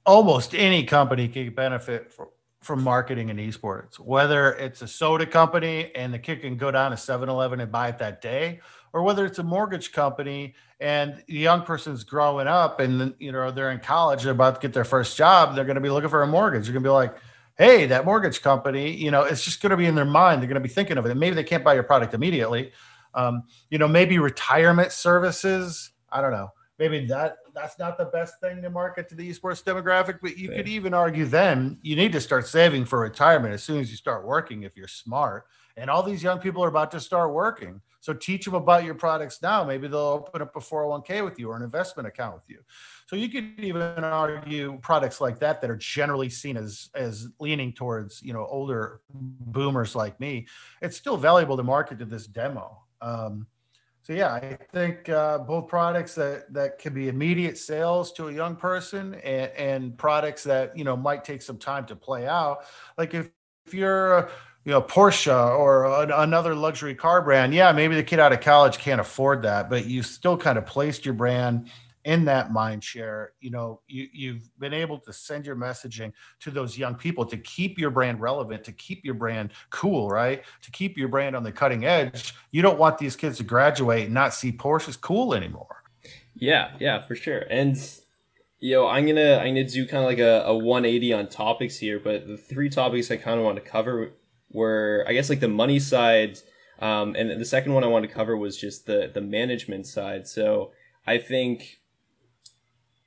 almost any company can benefit from marketing in esports, whether it's a soda company and the kid can go down to 7-Eleven and buy it that day, or whether it's a mortgage company and the young person's growing up and they're in college, they're about to get their first job, they're going to be looking for a mortgage. You're going to be like, hey, that mortgage company, it's just going to be in their mind. They're going to be thinking of it. And maybe they can't buy your product immediately. Maybe retirement services. I don't know. Maybe that's not the best thing to market to the esports demographic, but you could even argue then you need to start saving for retirement as soon as you start working if you're smart. And all these young people are about to start working. So teach them about your products now. Maybe they'll open up a 401k with you or an investment account with you. So you could even argue products like that are generally seen as leaning towards, older boomers like me. It's still valuable to market to this demo. So yeah, I think both products that can be immediate sales to a young person and products that, might take some time to play out. Like if you're Porsche or another luxury car brand, yeah, maybe the kid out of college can't afford that, but you still kind of placed your brand in that mind share. You've been able to send your messaging to those young people to keep your brand relevant, to keep your brand cool, right? To keep your brand on the cutting edge. You don't want these kids to graduate and not see Porsche's cool anymore.
Yeah, for sure. And I'm gonna do kind of like a 180 on topics here, but the three topics I kind of want to cover were, I guess, like the money side, and the second one I wanted to cover was just the management side. So I think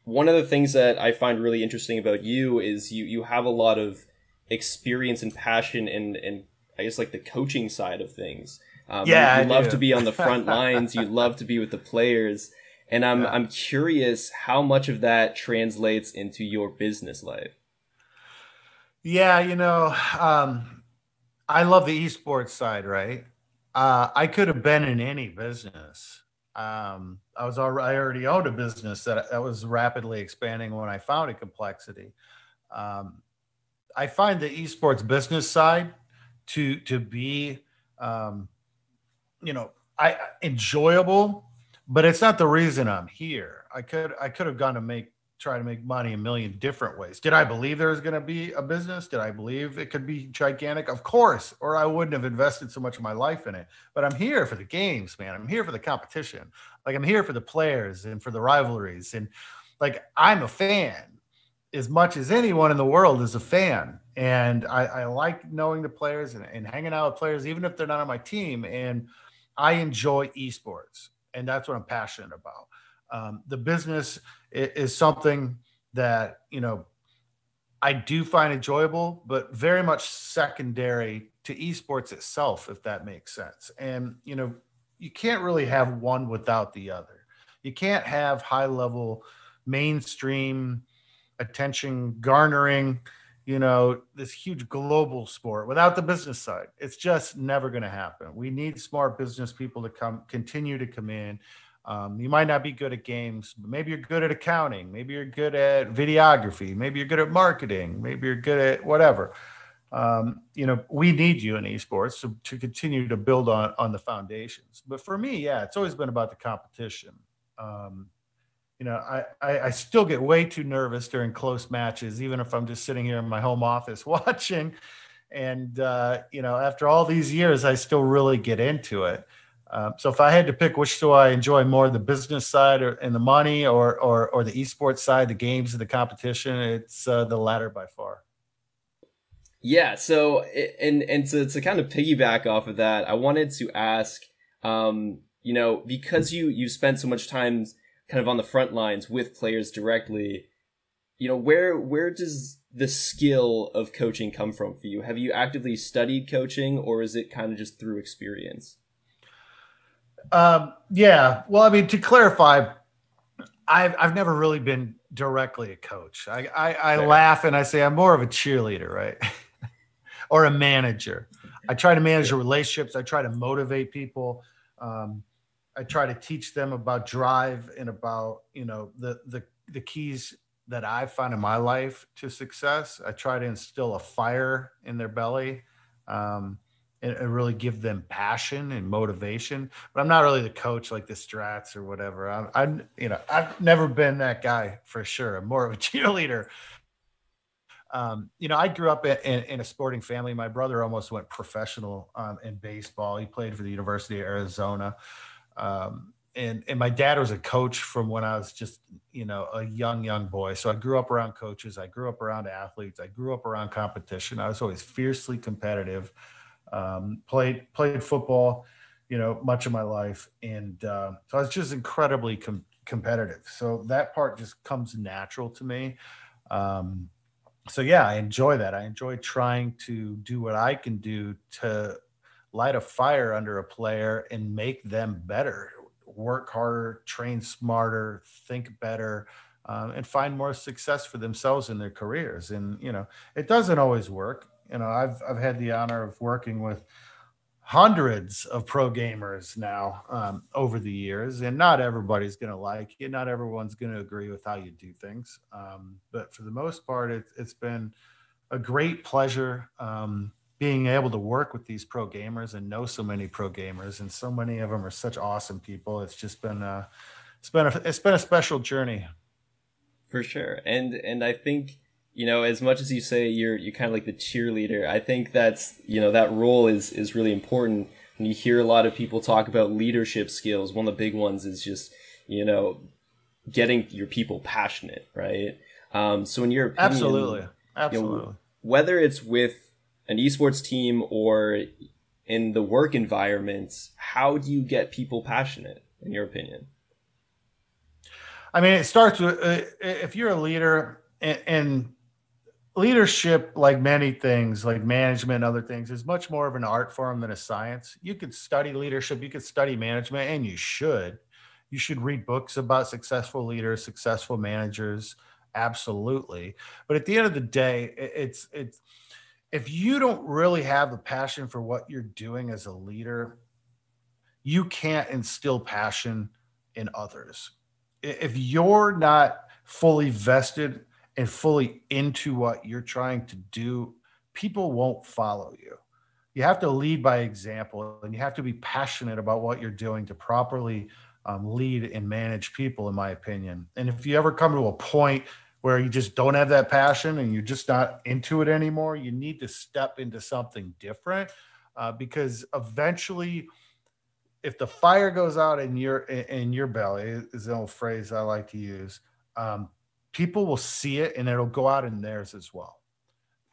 one of the things that I find really interesting about you is you have a lot of experience and passion and I guess like the coaching side of things. You love to be on the front lines. You love to be with the players. And I'm
Yeah.
I'm curious how much of that translates into your business life.
Yeah, I love the esports side, right? I could have been in any business. I already owned a business that was rapidly expanding when I founded Complexity. Um, I find the esports business side to be, um, you know, I enjoyable, but it's not the reason I'm here. I could have gone to try to make money a million different ways. Did I believe there was going to be a business? Did I believe it could be gigantic? Of course, or I wouldn't have invested so much of my life in it. But I'm here for the games, man. I'm here for the competition. Like I'm here for the players and for the rivalries, and like I'm a fan as much as anyone in the world is a fan. And I like knowing the players and hanging out with players, even if they're not on my team. And I enjoy esports, and that's what I'm passionate about. The business is something that, I do find enjoyable, but very much secondary to esports itself, if that makes sense. And, you can't really have one without the other. You can't have high level mainstream attention garnering, this huge global sport without the business side. It's just never going to happen. We need smart business people to continue to come in. You might not be good at games, but maybe you're good at accounting. Maybe you're good at videography. Maybe you're good at marketing. Maybe you're good at whatever. We need you in esports to continue to build on the foundations. But for me, yeah, it's always been about the competition. Um, I still get way too nervous during close matches, even if I'm just sitting here in my home office watching. And, after all these years, I still really get into it. So if I had to pick which do I enjoy more, the business side and the money or the esports side, the games and the competition, it's the latter by far.
Yeah, so and to kind of piggyback off of that, I wanted to ask, because you spent so much time kind of on the front lines with players directly, where does the skill of coaching come from for you? Have you actively studied coaching, or is it kind of just through experience?
Yeah. Well, I mean, to clarify, I've never really been directly a coach. I
Fair.
laugh and I say I'm more of a cheerleader, right? Or a manager. I try to manage the
Sure.
relationships. I try to motivate people. Um, I try to teach them about drive and about the keys that I've found in my life to success. I try to instill a fire in their belly, um, and really give them passion and motivation. But I'm not really the coach like the Strats or whatever. I've never been that guy for sure. I'm more of a cheerleader. I grew up in a sporting family. My brother almost went professional in baseball. He played for the University of Arizona. And my dad was a coach from when I was just, a young boy. So I grew up around coaches. I grew up around athletes. I grew up around competition. I was always fiercely competitive. Played football, much of my life. And so I was just incredibly competitive. So that part just comes natural to me. Um, so yeah, I enjoy that. I enjoy trying to do what I can do to light a fire under a player and make them better, work harder, train smarter, think better, and find more success for themselves in their careers. And it doesn't always work. I've had the honor of working with hundreds of pro gamers now, over the years, and not everybody's going to like you. Not everyone's going to agree with how you do things. But for the most part, it's been a great pleasure, being able to work with these pro gamers and know so many pro gamers, and so many of them are such awesome people. It's just been it's been a special journey.
For sure. And I think, as much as you say you're kind of like the cheerleader, I think that's, that role is really important. And you hear a lot of people talk about leadership skills. One of the big ones is just, getting your people passionate, right? So in your opinion,
Absolutely,
you know,
absolutely.
whether it's with an esports team or in the work environment, how do you get people passionate, in your opinion?
I mean, it starts with, if you're a leader, and leadership, like many things, like management and other things, is much more of an art form than a science. You could study leadership, you could study management, and you should. You should read books about successful leaders, successful managers. Absolutely. But at the end of the day, it's if you don't really have a passion for what you're doing as a leader, you can't instill passion in others. If you're not fully vested and fully into what you're trying to do, people won't follow you. You have to lead by example, and you have to be passionate about what you're doing to properly lead and manage people, in my opinion. And if you ever come to a point where you just don't have that passion and you're just not into it anymore, you need to step into something different, because eventually, if the fire goes out in your belly, is the old phrase I like to use, um, people will see it and it'll go out in theirs as well.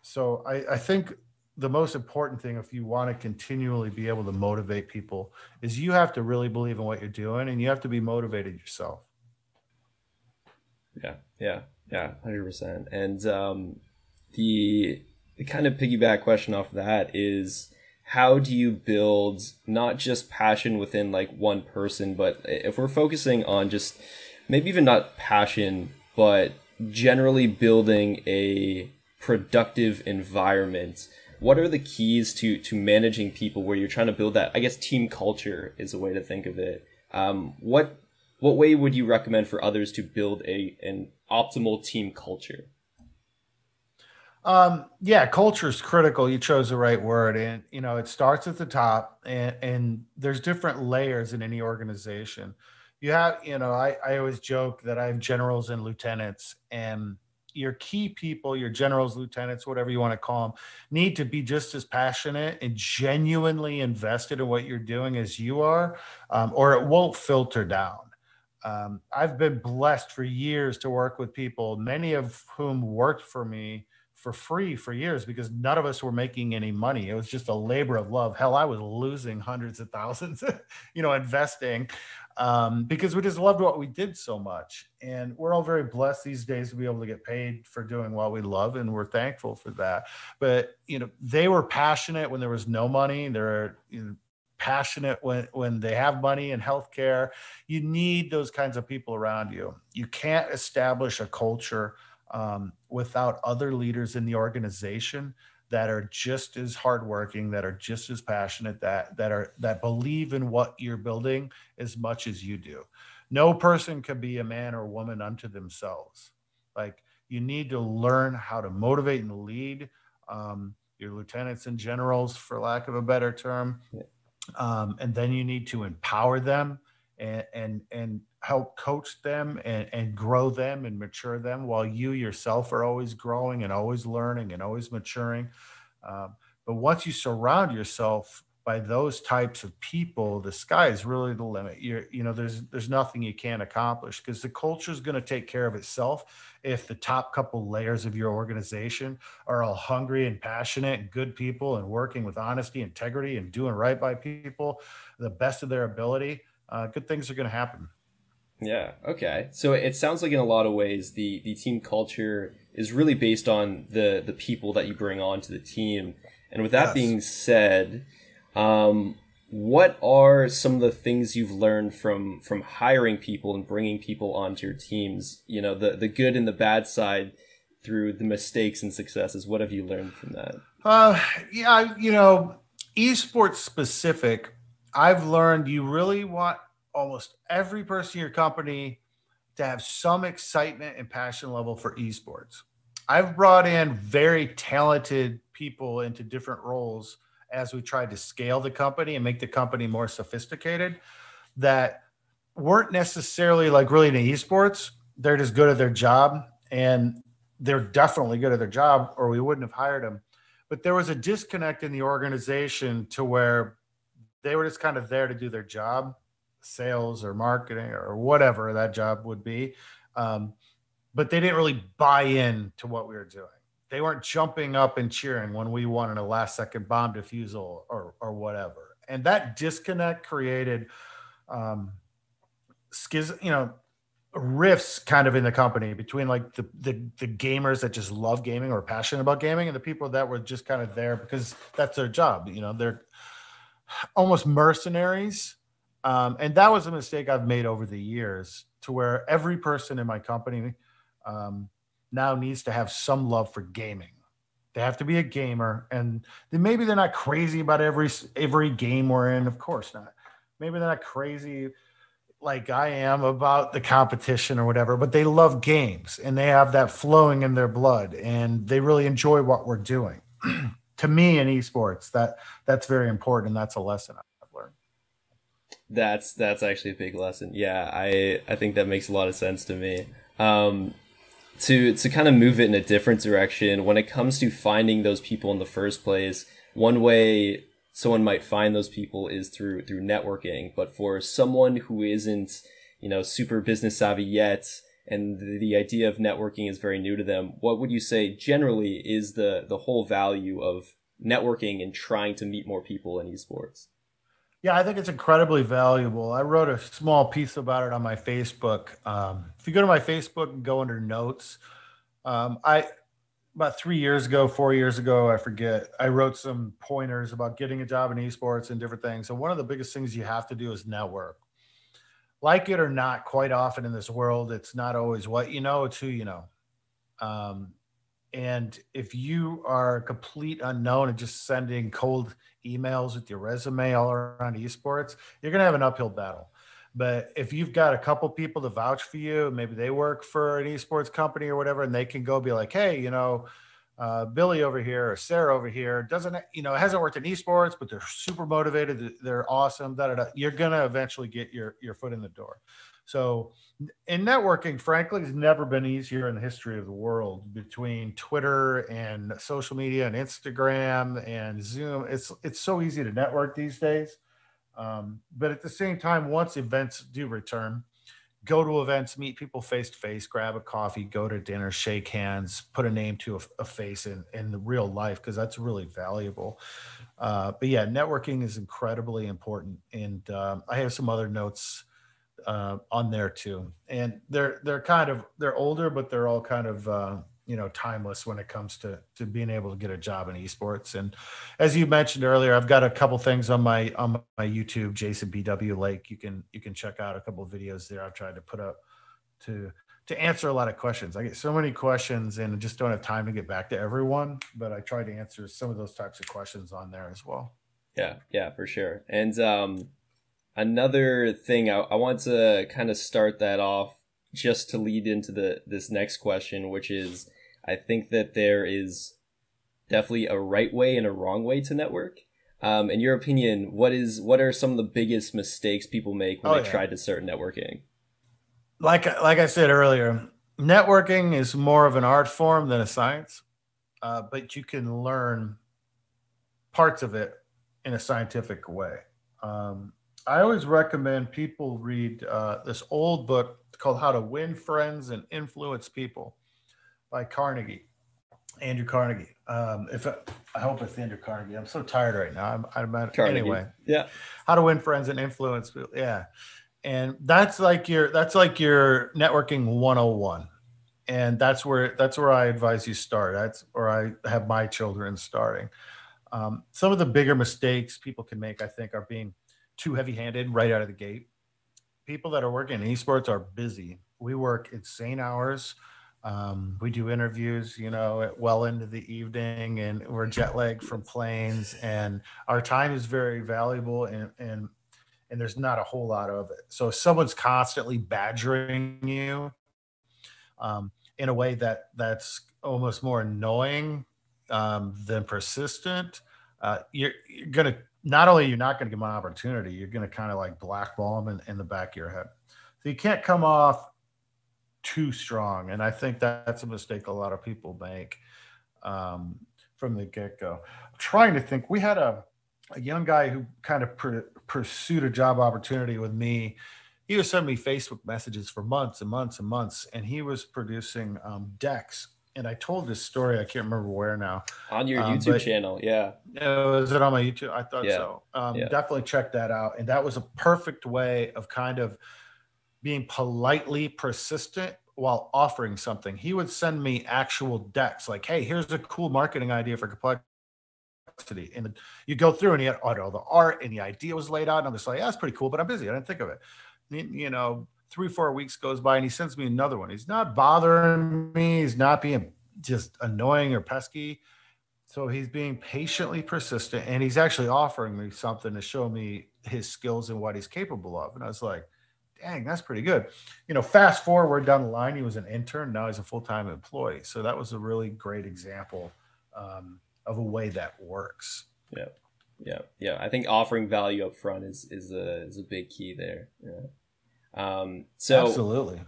So I think the most important thing, if you want to continually be able to motivate people, is you have to really believe in what you're doing and you have to be motivated yourself.
Yeah, 100%. And the kind of piggyback question off of that is, how do you build not just passion within like one person, but if we're focusing on just maybe even not passion, but generally building a productive environment? What are the keys to managing people where you're trying to build that, I guess, team culture is a way to think of it. What way would you recommend for others to build an optimal team culture?
Yeah, culture is critical. You chose the right word. And, it starts at the top, and there's different layers in any organization. You have, I always joke that I have generals and lieutenants, and your key people, your generals, lieutenants, whatever you want to call them, need to be just as passionate and genuinely invested in what you're doing as you are, or it won't filter down. I've been blessed for years to work with people, many of whom worked for me for free for years because none of us were making any money. It was just a labor of love. Hell, I was losing hundreds of thousands, investing, because we just loved what we did so much. And we're all very blessed these days to be able to get paid for doing what we love, and we're thankful for that. But they were passionate when there was no money. They're passionate when they have money and healthcare. You need those kinds of people around you. You can't establish a culture without other leaders in the organization that are just as hardworking, that are just as passionate, that believe in what you're building as much as you do. No person can be a man or woman unto themselves. Like, you need to learn how to motivate and lead your lieutenants and generals, for lack of a better term, and then you need to empower them and help coach them and grow them and mature them, while you yourself are always growing and always learning and always maturing. But once you surround yourself by those types of people, the sky is really the limit. There's nothing you can't accomplish, because the culture is going to take care of itself if the top couple layers of your organization are all hungry and passionate and good people and working with honesty, integrity, and doing right by people the best of their ability. Good things are going to happen.
Yeah. Okay. So it sounds like in a lot of ways the team culture is really based on the people that you bring onto the team. And with that being said, what are some of the things you've learned from hiring people and bringing people onto your teams? The good and the bad side through the mistakes and successes. What have you learned from that?
Yeah, esports specific, I've learned you really want almost every person in your company to have some excitement and passion level for esports. I've brought in very talented people into different roles as we tried to scale the company and make the company more sophisticated, that weren't necessarily like really into esports. They're just good at their job, and they're definitely good at their job, or we wouldn't have hired them. But there was a disconnect in the organization to where they were just kind of there to do their job, sales or marketing or whatever that job would be. But they didn't really buy in to what we were doing. They weren't jumping up and cheering when we wanted a last second bomb defusal or whatever. And that disconnect created rifts kind of in the company between like the gamers that just love gaming or passionate about gaming, and the people that were just kind of there because that's their job. They're almost mercenaries. And that was a mistake I've made over the years, to where every person in my company now needs to have some love for gaming. They have to be a gamer, and then maybe they're not crazy about every game we're in. Of course not. Maybe they're not crazy like I am about the competition or whatever, but they love games and they have that flowing in their blood, and they really enjoy what we're doing. To me in esports, that's very important, and that's a lesson I've learned.
That's actually a big lesson. Yeah, I think that makes a lot of sense to me. Um, to kind of move it in a different direction, when it comes to finding those people in the first place, one way someone might find those people is through networking. But for someone who isn't, super business savvy yet, and the idea of networking is very new to them, what would you say generally is the whole value of networking and trying to meet more people in esports?
Yeah, I think it's incredibly valuable. I wrote a small piece about it on my Facebook. If you go to my Facebook and go under notes, I about 3 years ago, 4 years ago, I forget, I wrote some pointers about getting a job in esports and different things. So one of the biggest things you have to do is network. Like it or not, quite often in this world, it's not always what you know, it's who you know. Um, and if you are a complete unknown and just sending cold emails with your resume all around esports, you're going to have an uphill battle. But if you've got a couple people to vouch for you, maybe they work for an esports company or whatever, and they can go be like, hey, Billy over here or Sarah over here doesn't, hasn't worked in esports, but they're super motivated. They're awesome. Da, da, da. You're going to eventually get your foot in the door. So in networking, frankly, has never been easier in the history of the world, between Twitter and social media and Instagram and Zoom. It's so easy to network these days. But at the same time, once events do return, go to events, meet people face to face, grab a coffee, go to dinner, shake hands, put a name to a face in the real life, because that's really valuable. But yeah, networking is incredibly important. And I have some other notes on there too, and they're older, but they're all kind of timeless when it comes to being able to get a job in esports. And as you mentioned earlier, I've got a couple things on my YouTube, Jason BW Lake. You can check out a couple of videos there I've tried to put up to to answer a lot of questions. I get so many questions and I just don't have time to get back to everyone, but I try to answer some of those types of questions on there as well.
Yeah, for sure. And another thing I want to kind of start that off just to lead into this next question, which is, I think that there is definitely a right way and a wrong way to network. In your opinion, what are some of the biggest mistakes people make when they try to start networking?
Like I said earlier, networking is more of an art form than a science, but you can learn parts of it in a scientific way. I always recommend people read this old book called How to Win Friends and Influence People by Andrew Carnegie. If I hope it's Andrew Carnegie. I'm so tired right now.
Carnegie.
Anyway.
Yeah.
How to Win Friends and Influence People. Yeah. And that's like your networking 101. And that's where I advise you start. That's where I have my children starting. Some of the bigger mistakes people can make, I think, are being too heavy-handed right out of the gate. People that are working in esports are busy. We work insane hours. We do interviews, well into the evening, and we're jet lagged from planes, and our time is very valuable, and there's not a whole lot of it. So if someone's constantly badgering you in a way that's almost more annoying than persistent, you're going to, not only you're not going to give them an opportunity, you're going to kind of like blackball them in the back of your head. So you can't come off too strong. And I think that's a mistake a lot of people make from the get-go. I'm trying to think. We had a young guy who kind of pursued a job opportunity with me. He was sending me Facebook messages for months and months and months, and he was producing decks. And I told this story, I can't remember where now.
On your YouTube channel, yeah.
Was it on my YouTube? I thought so. Definitely check that out. And that was a perfect way of kind of being politely persistent while offering something. He would send me actual decks like, hey, here's a cool marketing idea for Complex. complexity. And you go through and he had all the art and the idea was laid out. And I'm just like, yeah, that's pretty cool, but I'm busy. I didn't think of it. 3-4 weeks goes by and he sends me another one. He's not bothering me. He's not being just annoying or pesky. So he's being patiently persistent, and he's actually offering me something to show me his skills and what he's capable of. And I was like, dang, that's pretty good. Fast forward down the line, he was an intern. Now he's a full-time employee. So that was a really great example of a way that works.
Yeah. I think offering value up front is a big key there. So
absolutely.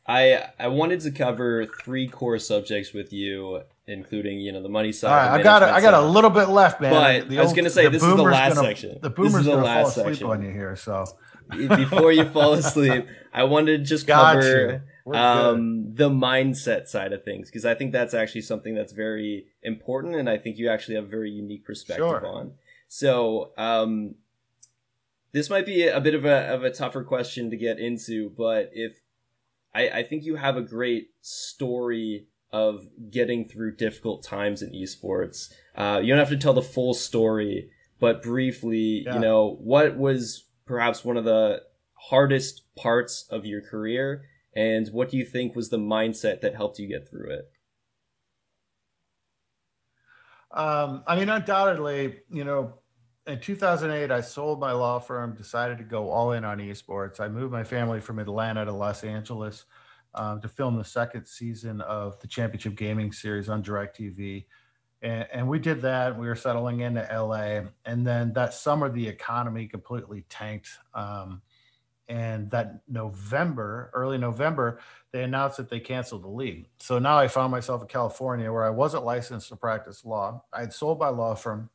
I wanted to cover 3 core subjects with you, including the money side.
All right, I got a little bit left, man.
But I was going to say this is the last section.
The boomer's going to fall asleep on you here. So
before you fall asleep, I wanted to just cover the mindset side of things, because I think that's actually something that's very important, and I think you actually have a very unique perspective on. So this might be a bit of a tougher question to get into, but I think you have a great story of getting through difficult times in esports. You don't have to tell the full story, but briefly, what was perhaps one of the hardest parts of your career, and what do you think was the mindset that helped you get through it?
Undoubtedly, in 2008, I sold my law firm, decided to go all in on esports. I moved my family from Atlanta to Los Angeles to film the 2nd season of the Championship Gaming Series on DirecTV. And we did that. We were settling into LA. And then that summer, the economy completely tanked. And that early November, they announced that they canceled the league. So now I found myself in California, where I wasn't licensed to practice law. I had sold my law firm.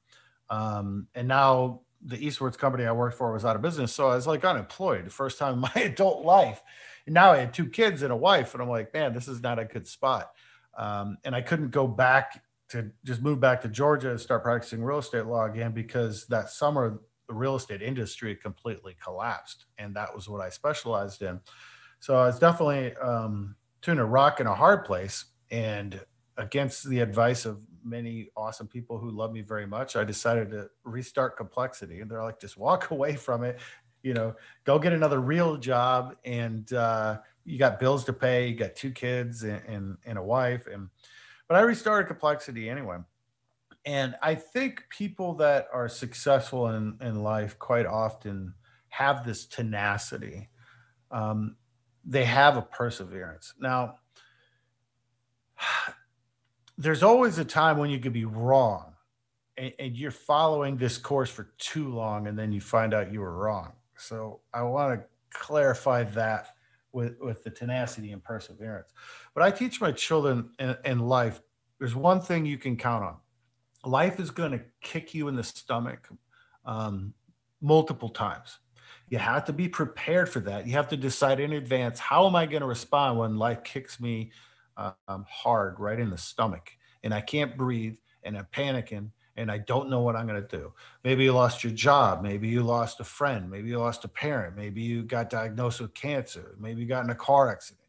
And now the esports company I worked for was out of business. So I was like unemployed the first time in my adult life. And now I had 2 kids and a wife. And I'm like, man, this is not a good spot. And I couldn't go back to just move back to Georgia and start practicing real estate law again, because that summer, the real estate industry completely collapsed. And that was what I specialized in. So I was definitely between a rock and a hard place. And against the advice of many awesome people who love me very much, I decided to restart Complexity. And they're like, just walk away from it, go get another real job. And you got bills to pay, you got 2 kids and a wife. But I restarted Complexity anyway. And I think people that are successful in life quite often have this tenacity. They have a perseverance. Now, there's always a time when you could be wrong and you're following this course for too long, and then you find out you were wrong. So I want to clarify that with the tenacity and perseverance. But I teach my children in life, there's one thing you can count on. Life is going to kick you in the stomach multiple times. You have to be prepared for that. You have to decide in advance, how am I going to respond when life kicks me hard right in the stomach, and I can't breathe, and I'm panicking, and I don't know what I'm going to do. Maybe you lost your job. Maybe you lost a friend. Maybe you lost a parent. Maybe you got diagnosed with cancer. Maybe you got in a car accident.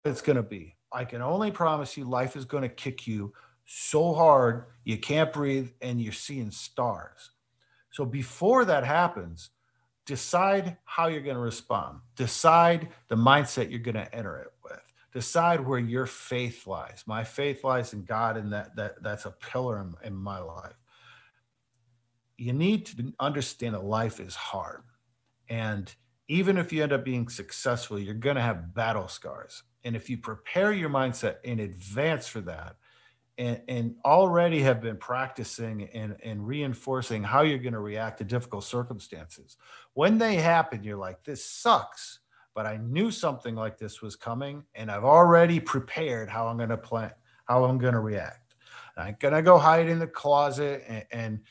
It's going to be. I can only promise you, life is going to kick you so hard you can't breathe and you're seeing stars. So before that happens, decide how you're going to respond. Decide the mindset you're going to enter it with. Decide where your faith lies. My faith lies in God, and that's a pillar in my life. You need to understand that life is hard. And even if you end up being successful, you're going to have battle scars. And if you prepare your mindset in advance for that, and already have been practicing and reinforcing how you're going to react to difficult circumstances, when they happen, you're like, this sucks, but I knew something like this was coming, and I've already prepared how I'm going to plan, how I'm going to react. I'm going to go hide in the closet and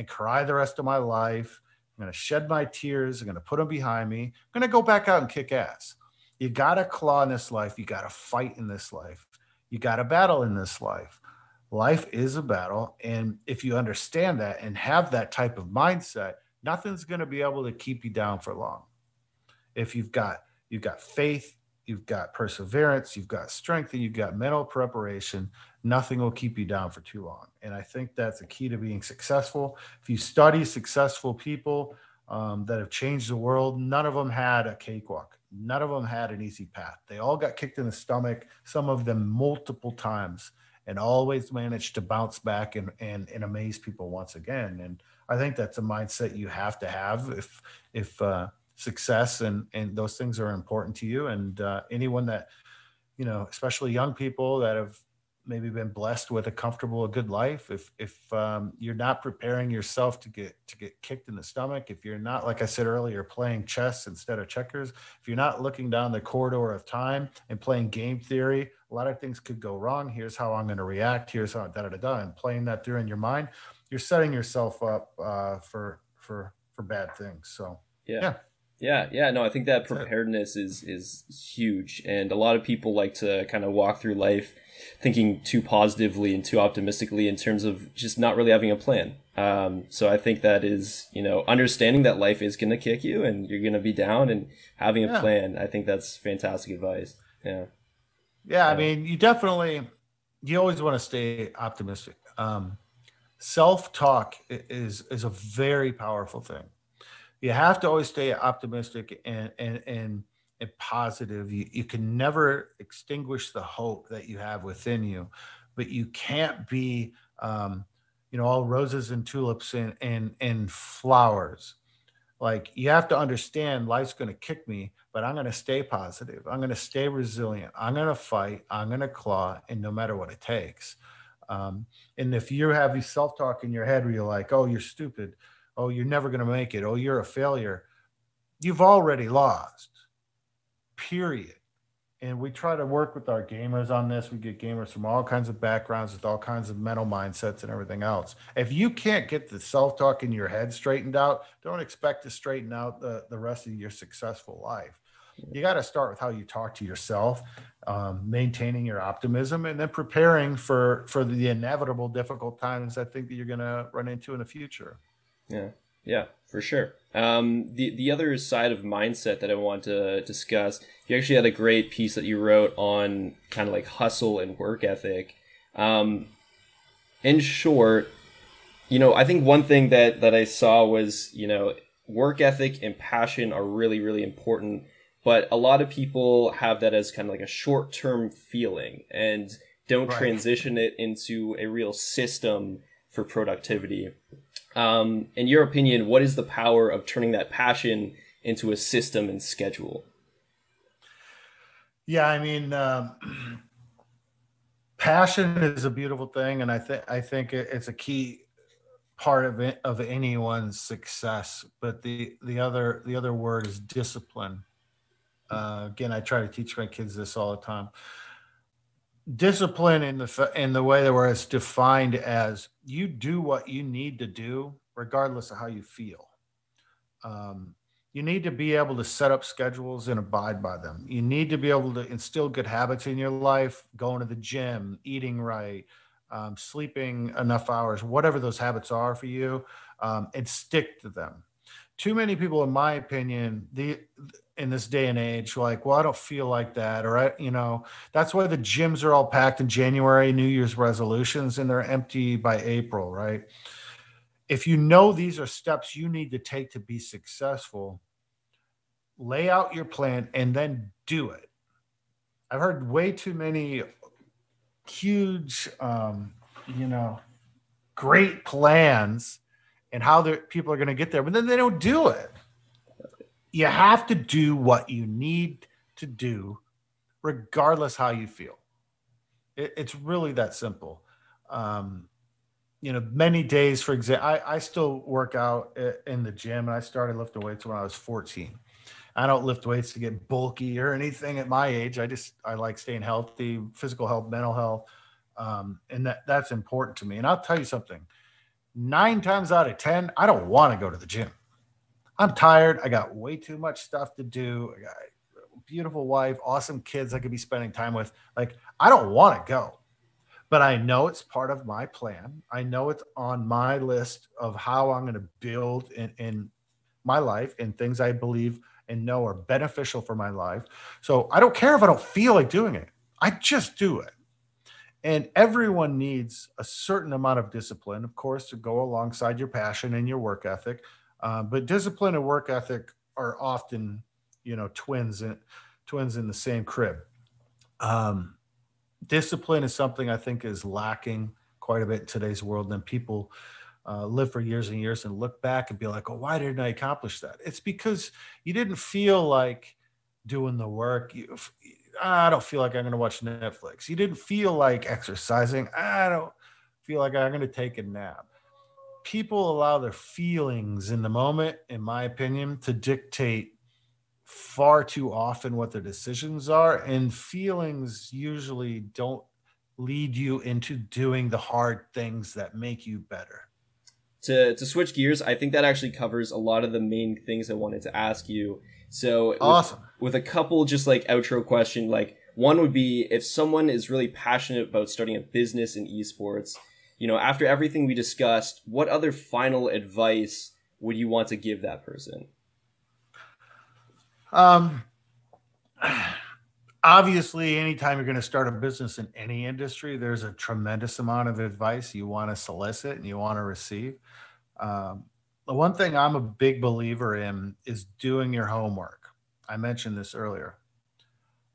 cry the rest of my life. I'm going to shed my tears. I'm going to put them behind me. I'm going to go back out and kick ass. You got to claw in this life. You got to fight in this life. You got to battle in this life. Life is a battle. And if you understand that and have that type of mindset, nothing's going to be able to keep you down for long. If you've got faith, you've got perseverance, you've got strength, and you've got mental preparation, nothing will keep you down for too long. And I think that's the key to being successful. If you study successful people that have changed the world, none of them had a cakewalk. None of them had an easy path. They all got kicked in the stomach, some of them multiple times, and always managed to bounce back and amaze people once again. And I think that's a mindset you have to have if success and those things are important to you. And anyone that, especially young people that have maybe been blessed with a good life, if you're not preparing yourself to get kicked in the stomach, if you're not, like I said earlier, playing chess instead of checkers, if you're not looking down the corridor of time and playing game theory, a lot of things could go wrong. Here's how I'm going to react. Here's how and playing that through in your mind, you're setting yourself up for bad things. So
Yeah.
yeah.
Yeah. No, I think that preparedness is huge. And a lot of people like to kind of walk through life thinking too positively and too optimistically in terms of just not really having a plan. So I think that is, understanding that life is going to kick you and you're going to be down and having a plan. I think that's fantastic advice. Yeah.
Yeah. I mean, you always want to stay optimistic. Self-talk is a very powerful thing. You have to always stay optimistic and positive. You can never extinguish the hope that you have within you, but you can't be, all roses and tulips and flowers. Like, you have to understand life's going to kick me, but I'm going to stay positive. I'm going to stay resilient. I'm going to fight. I'm going to claw, and no matter what it takes. And if you have these self-talk in your head where you're like, oh, you're stupid. Oh, you're never going to make it. Oh, you're a failure. You've already lost, period. And we try to work with our gamers on this. We get gamers from all kinds of backgrounds with all kinds of mental mindsets and everything else. If you can't get the self-talk in your head straightened out, don't expect to straighten out the rest of your successful life. You got to start with how you talk to yourself, maintaining your optimism, and then preparing for the inevitable difficult times I think that you're going to run into in the future.
Yeah, for sure. The other side of mindset that I want to discuss, you actually had a great piece that you wrote on kind of like hustle and work ethic. In short, I think one thing that I saw was, work ethic and passion are really, really important. But a lot of people have that as kind of like a short-term feeling and don't transition it into a real system for productivity. In your opinion, what is the power of turning that passion into a system and schedule?
Yeah, I mean, passion is a beautiful thing, and I think it's a key part of anyone's success. But the other word is discipline. Again, I try to teach my kids this all the time. Discipline in the way that where it's defined as you do what you need to do regardless of how you feel. You need to be able to set up schedules and abide by them. You need to be able to instill good habits in your life, going to the gym, eating right, sleeping enough hours, whatever those habits are for you, and stick to them. Too many people, in my opinion, in this day and age, like, well, I don't feel like that, or that's why the gyms are all packed in January, New Year's resolutions, and they're empty by April, right? If you know these are steps you need to take to be successful, lay out your plan and then do it. I've heard way too many huge, great plans and how people are going to get there, but then they don't do it. You have to do what you need to do, regardless how you feel. It's really that simple. Many days, for example, I still work out in the gym, and I started lifting weights when I was 14. I don't lift weights to get bulky or anything at my age. I like staying healthy, physical health, mental health. And that's important to me. And I'll tell you something, 9 times out of 10, I don't want to go to the gym. I'm tired. I got way too much stuff to do. I got a beautiful wife, awesome kids I could be spending time with. Like, I don't want to go, but I know it's part of my plan. I know it's on my list of how I'm going to build in my life and things I believe and know are beneficial for my life. So I don't care if I don't feel like doing it. I just do it. And everyone needs a certain amount of discipline, of course, to go alongside your passion and your work ethic. But discipline and work ethic are often, twins in the same crib. Um, Discipline is something I think is lacking quite a bit in today's world. And people live for years and years and look back and be like, oh, why didn't I accomplish that? It's because you didn't feel like doing the work. I don't feel like I'm going to watch Netflix. You didn't feel like exercising. I don't feel like I'm going to take a nap. People allow their feelings in the moment, in my opinion, to dictate far too often what their decisions are. And feelings usually don't lead you into doing the hard things that make you better.
To switch gears, I think that actually covers a lot of the main things I wanted to ask you. So
Awesome.
With a couple just like outro question, like one would be, if someone is really passionate about starting a business in esports, after everything we discussed, what other final advice would you want to give that person?
Um, Obviously, anytime you're going to start a business in any industry, there's a tremendous amount of advice you want to solicit and you want to receive. The one thing I'm a big believer in is doing your homework. I mentioned this earlier.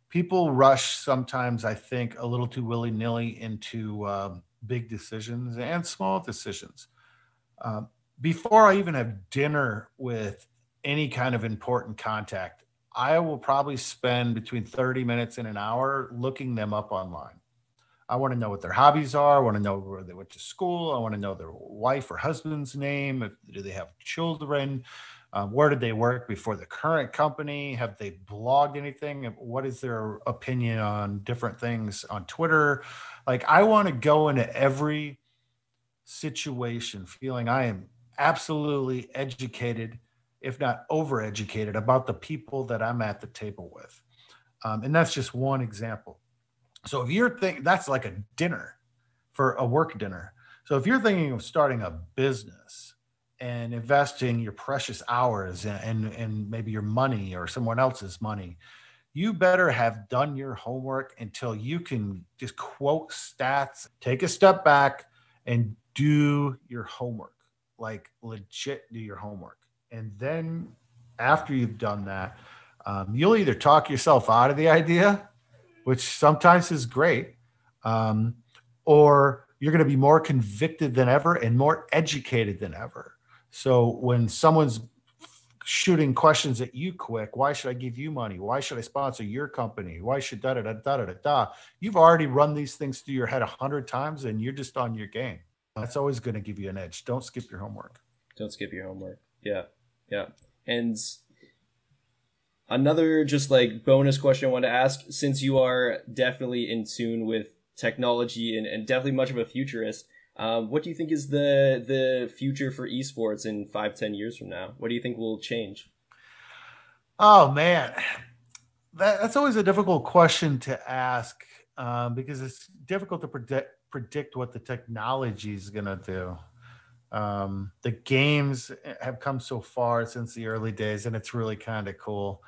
People rush sometimes, I think, a little too willy nilly into big decisions and small decisions. Um, Before I even have dinner with any kind of important contact, I will probably spend between 30 minutes and an hour looking them up online. I want to know what their hobbies are. I want to know where they went to school. I want to know their wife or husband's name. Do they have children? Where did they work before the current company? Have they blogged anything? What is their opinion on different things on Twitter? Like, I want to go into every situation feeling I am absolutely educated, if not overeducated, about the people that I'm at the table with. And that's just one example. So if you're thinking, that's like a dinner, for a work dinner. So if you're thinking of starting a business and investing your precious hours and maybe your money or someone else's money, you better have done your homework until you can just quote stats, take a step back and do your homework, like legit do your homework. And then after you've done that, you'll either talk yourself out of the idea, which sometimes is great, um, or you're going to be more convicted than ever and more educated than ever. So when someone's shooting questions at you quick, why should I give you money? Why should I sponsor your company? Why should da da da da da da da? You've already run these things through your head 100 times, and you're just on your game. That's always going to give you an edge. Don't skip your homework.
Don't skip your homework. Yeah. Yeah. And another just like bonus question I want to ask, since you are definitely in tune with technology and definitely much of a futurist, what do you think is the future for esports in 5-10 years from now? What do you think will change?
Oh man, that's always a difficult question to ask, because it's difficult to predict what the technology is going to do. The games have come so far since the early days, and it's really kind of cool.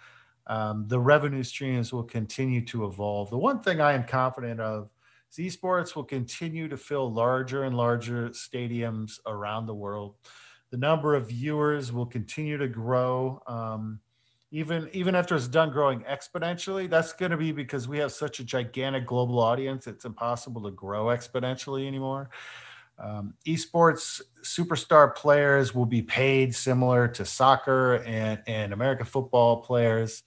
The revenue streams will continue to evolve. The one thing I am confident of is esports will continue to fill larger and larger stadiums around the world. The number of viewers will continue to grow. Even after it's done growing exponentially, that's going to be because we have such a gigantic global audience. It's impossible to grow exponentially anymore. Esports superstar players will be paid similar to soccer and American football players.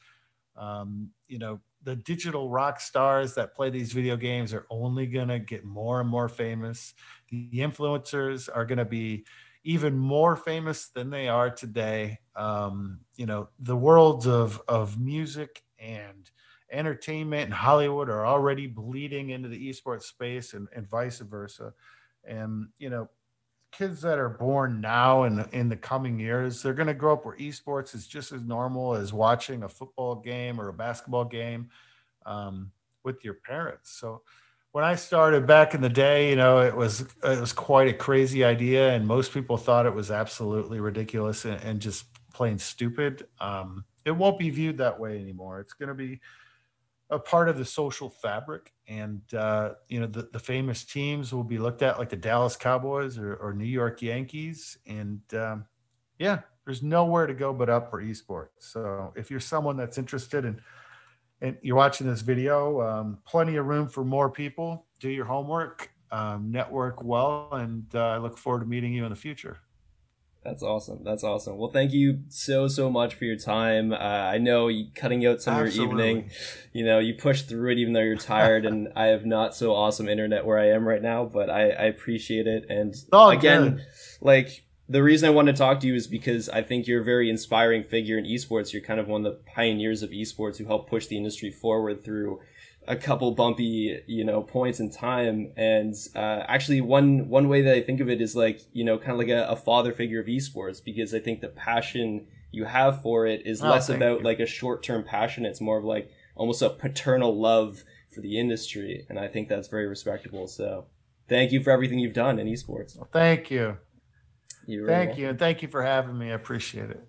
The digital rock stars that play these video games are only going to get more and more famous. The influencers are going to be even more famous than they are today. The worlds of music and entertainment and Hollywood are already bleeding into the esports space, and vice versa. And, kids that are born now and in the coming years, they're going to grow up where esports is just as normal as watching a football game or a basketball game with your parents. So when I started back in the day, it was quite a crazy idea, and most people thought it was absolutely ridiculous and just plain stupid. it won't be viewed that way anymore. It's going to be a part of the social fabric. And, the famous teams will be looked at like the Dallas Cowboys or New York Yankees. And yeah, there's nowhere to go but up for esports. So if you're someone that's interested and you're watching this video, plenty of room for more people. Do your homework, network well, and I look forward to meeting you in the future.
That's awesome. That's awesome. Well, thank you so much for your time. I know you cutting out some
Absolutely.
of your evening, you pushed through it even though you're tired, and I have not so awesome internet where I am right now, but I appreciate it. And again,
good.
like, the reason I want to talk to you is because I think you're a very inspiring figure in esports. You're kind of one of the pioneers of esports who helped push the industry forward through a couple bumpy, points in time. And actually one way that I think of it is like, kind of like a father figure of esports, because I think the passion you have for it is less about like a short-term passion. It's more of like almost a paternal love for the industry. And I think that's very respectable. So thank you for everything you've done in esports.
Well, thank you.
Thank
you. And thank you for having me. I appreciate it.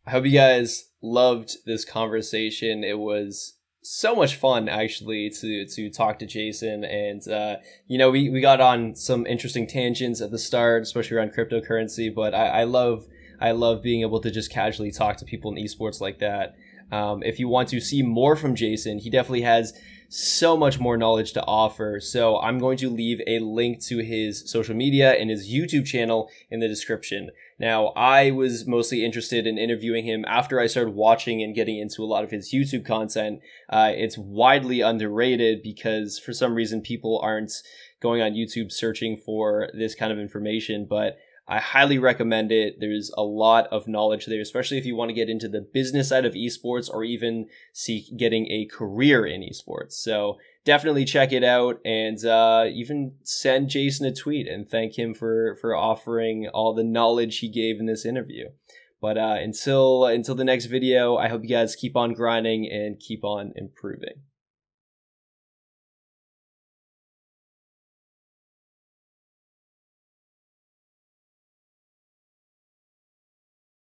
I hope you guys loved this conversation. It was so much fun actually to talk to Jason, and we got on some interesting tangents at the start, especially around cryptocurrency, but I love being able to just casually talk to people in esports like that. If you want to see more from Jason, he definitely has so much more knowledge to offer. So I'm going to leave a link to his social media and his YouTube channel in the description. Now, I was mostly interested in interviewing him after I started watching and getting into a lot of his YouTube content. It's widely underrated because for some reason people aren't going on YouTube searching for this kind of information, but I highly recommend it. There's a lot of knowledge there, especially if you want to get into the business side of esports or even seek getting a career in esports. So definitely check it out, and even send Jason a tweet and thank him for offering all the knowledge he gave in this interview. But until the next video, I hope you guys keep on grinding and keep on improving.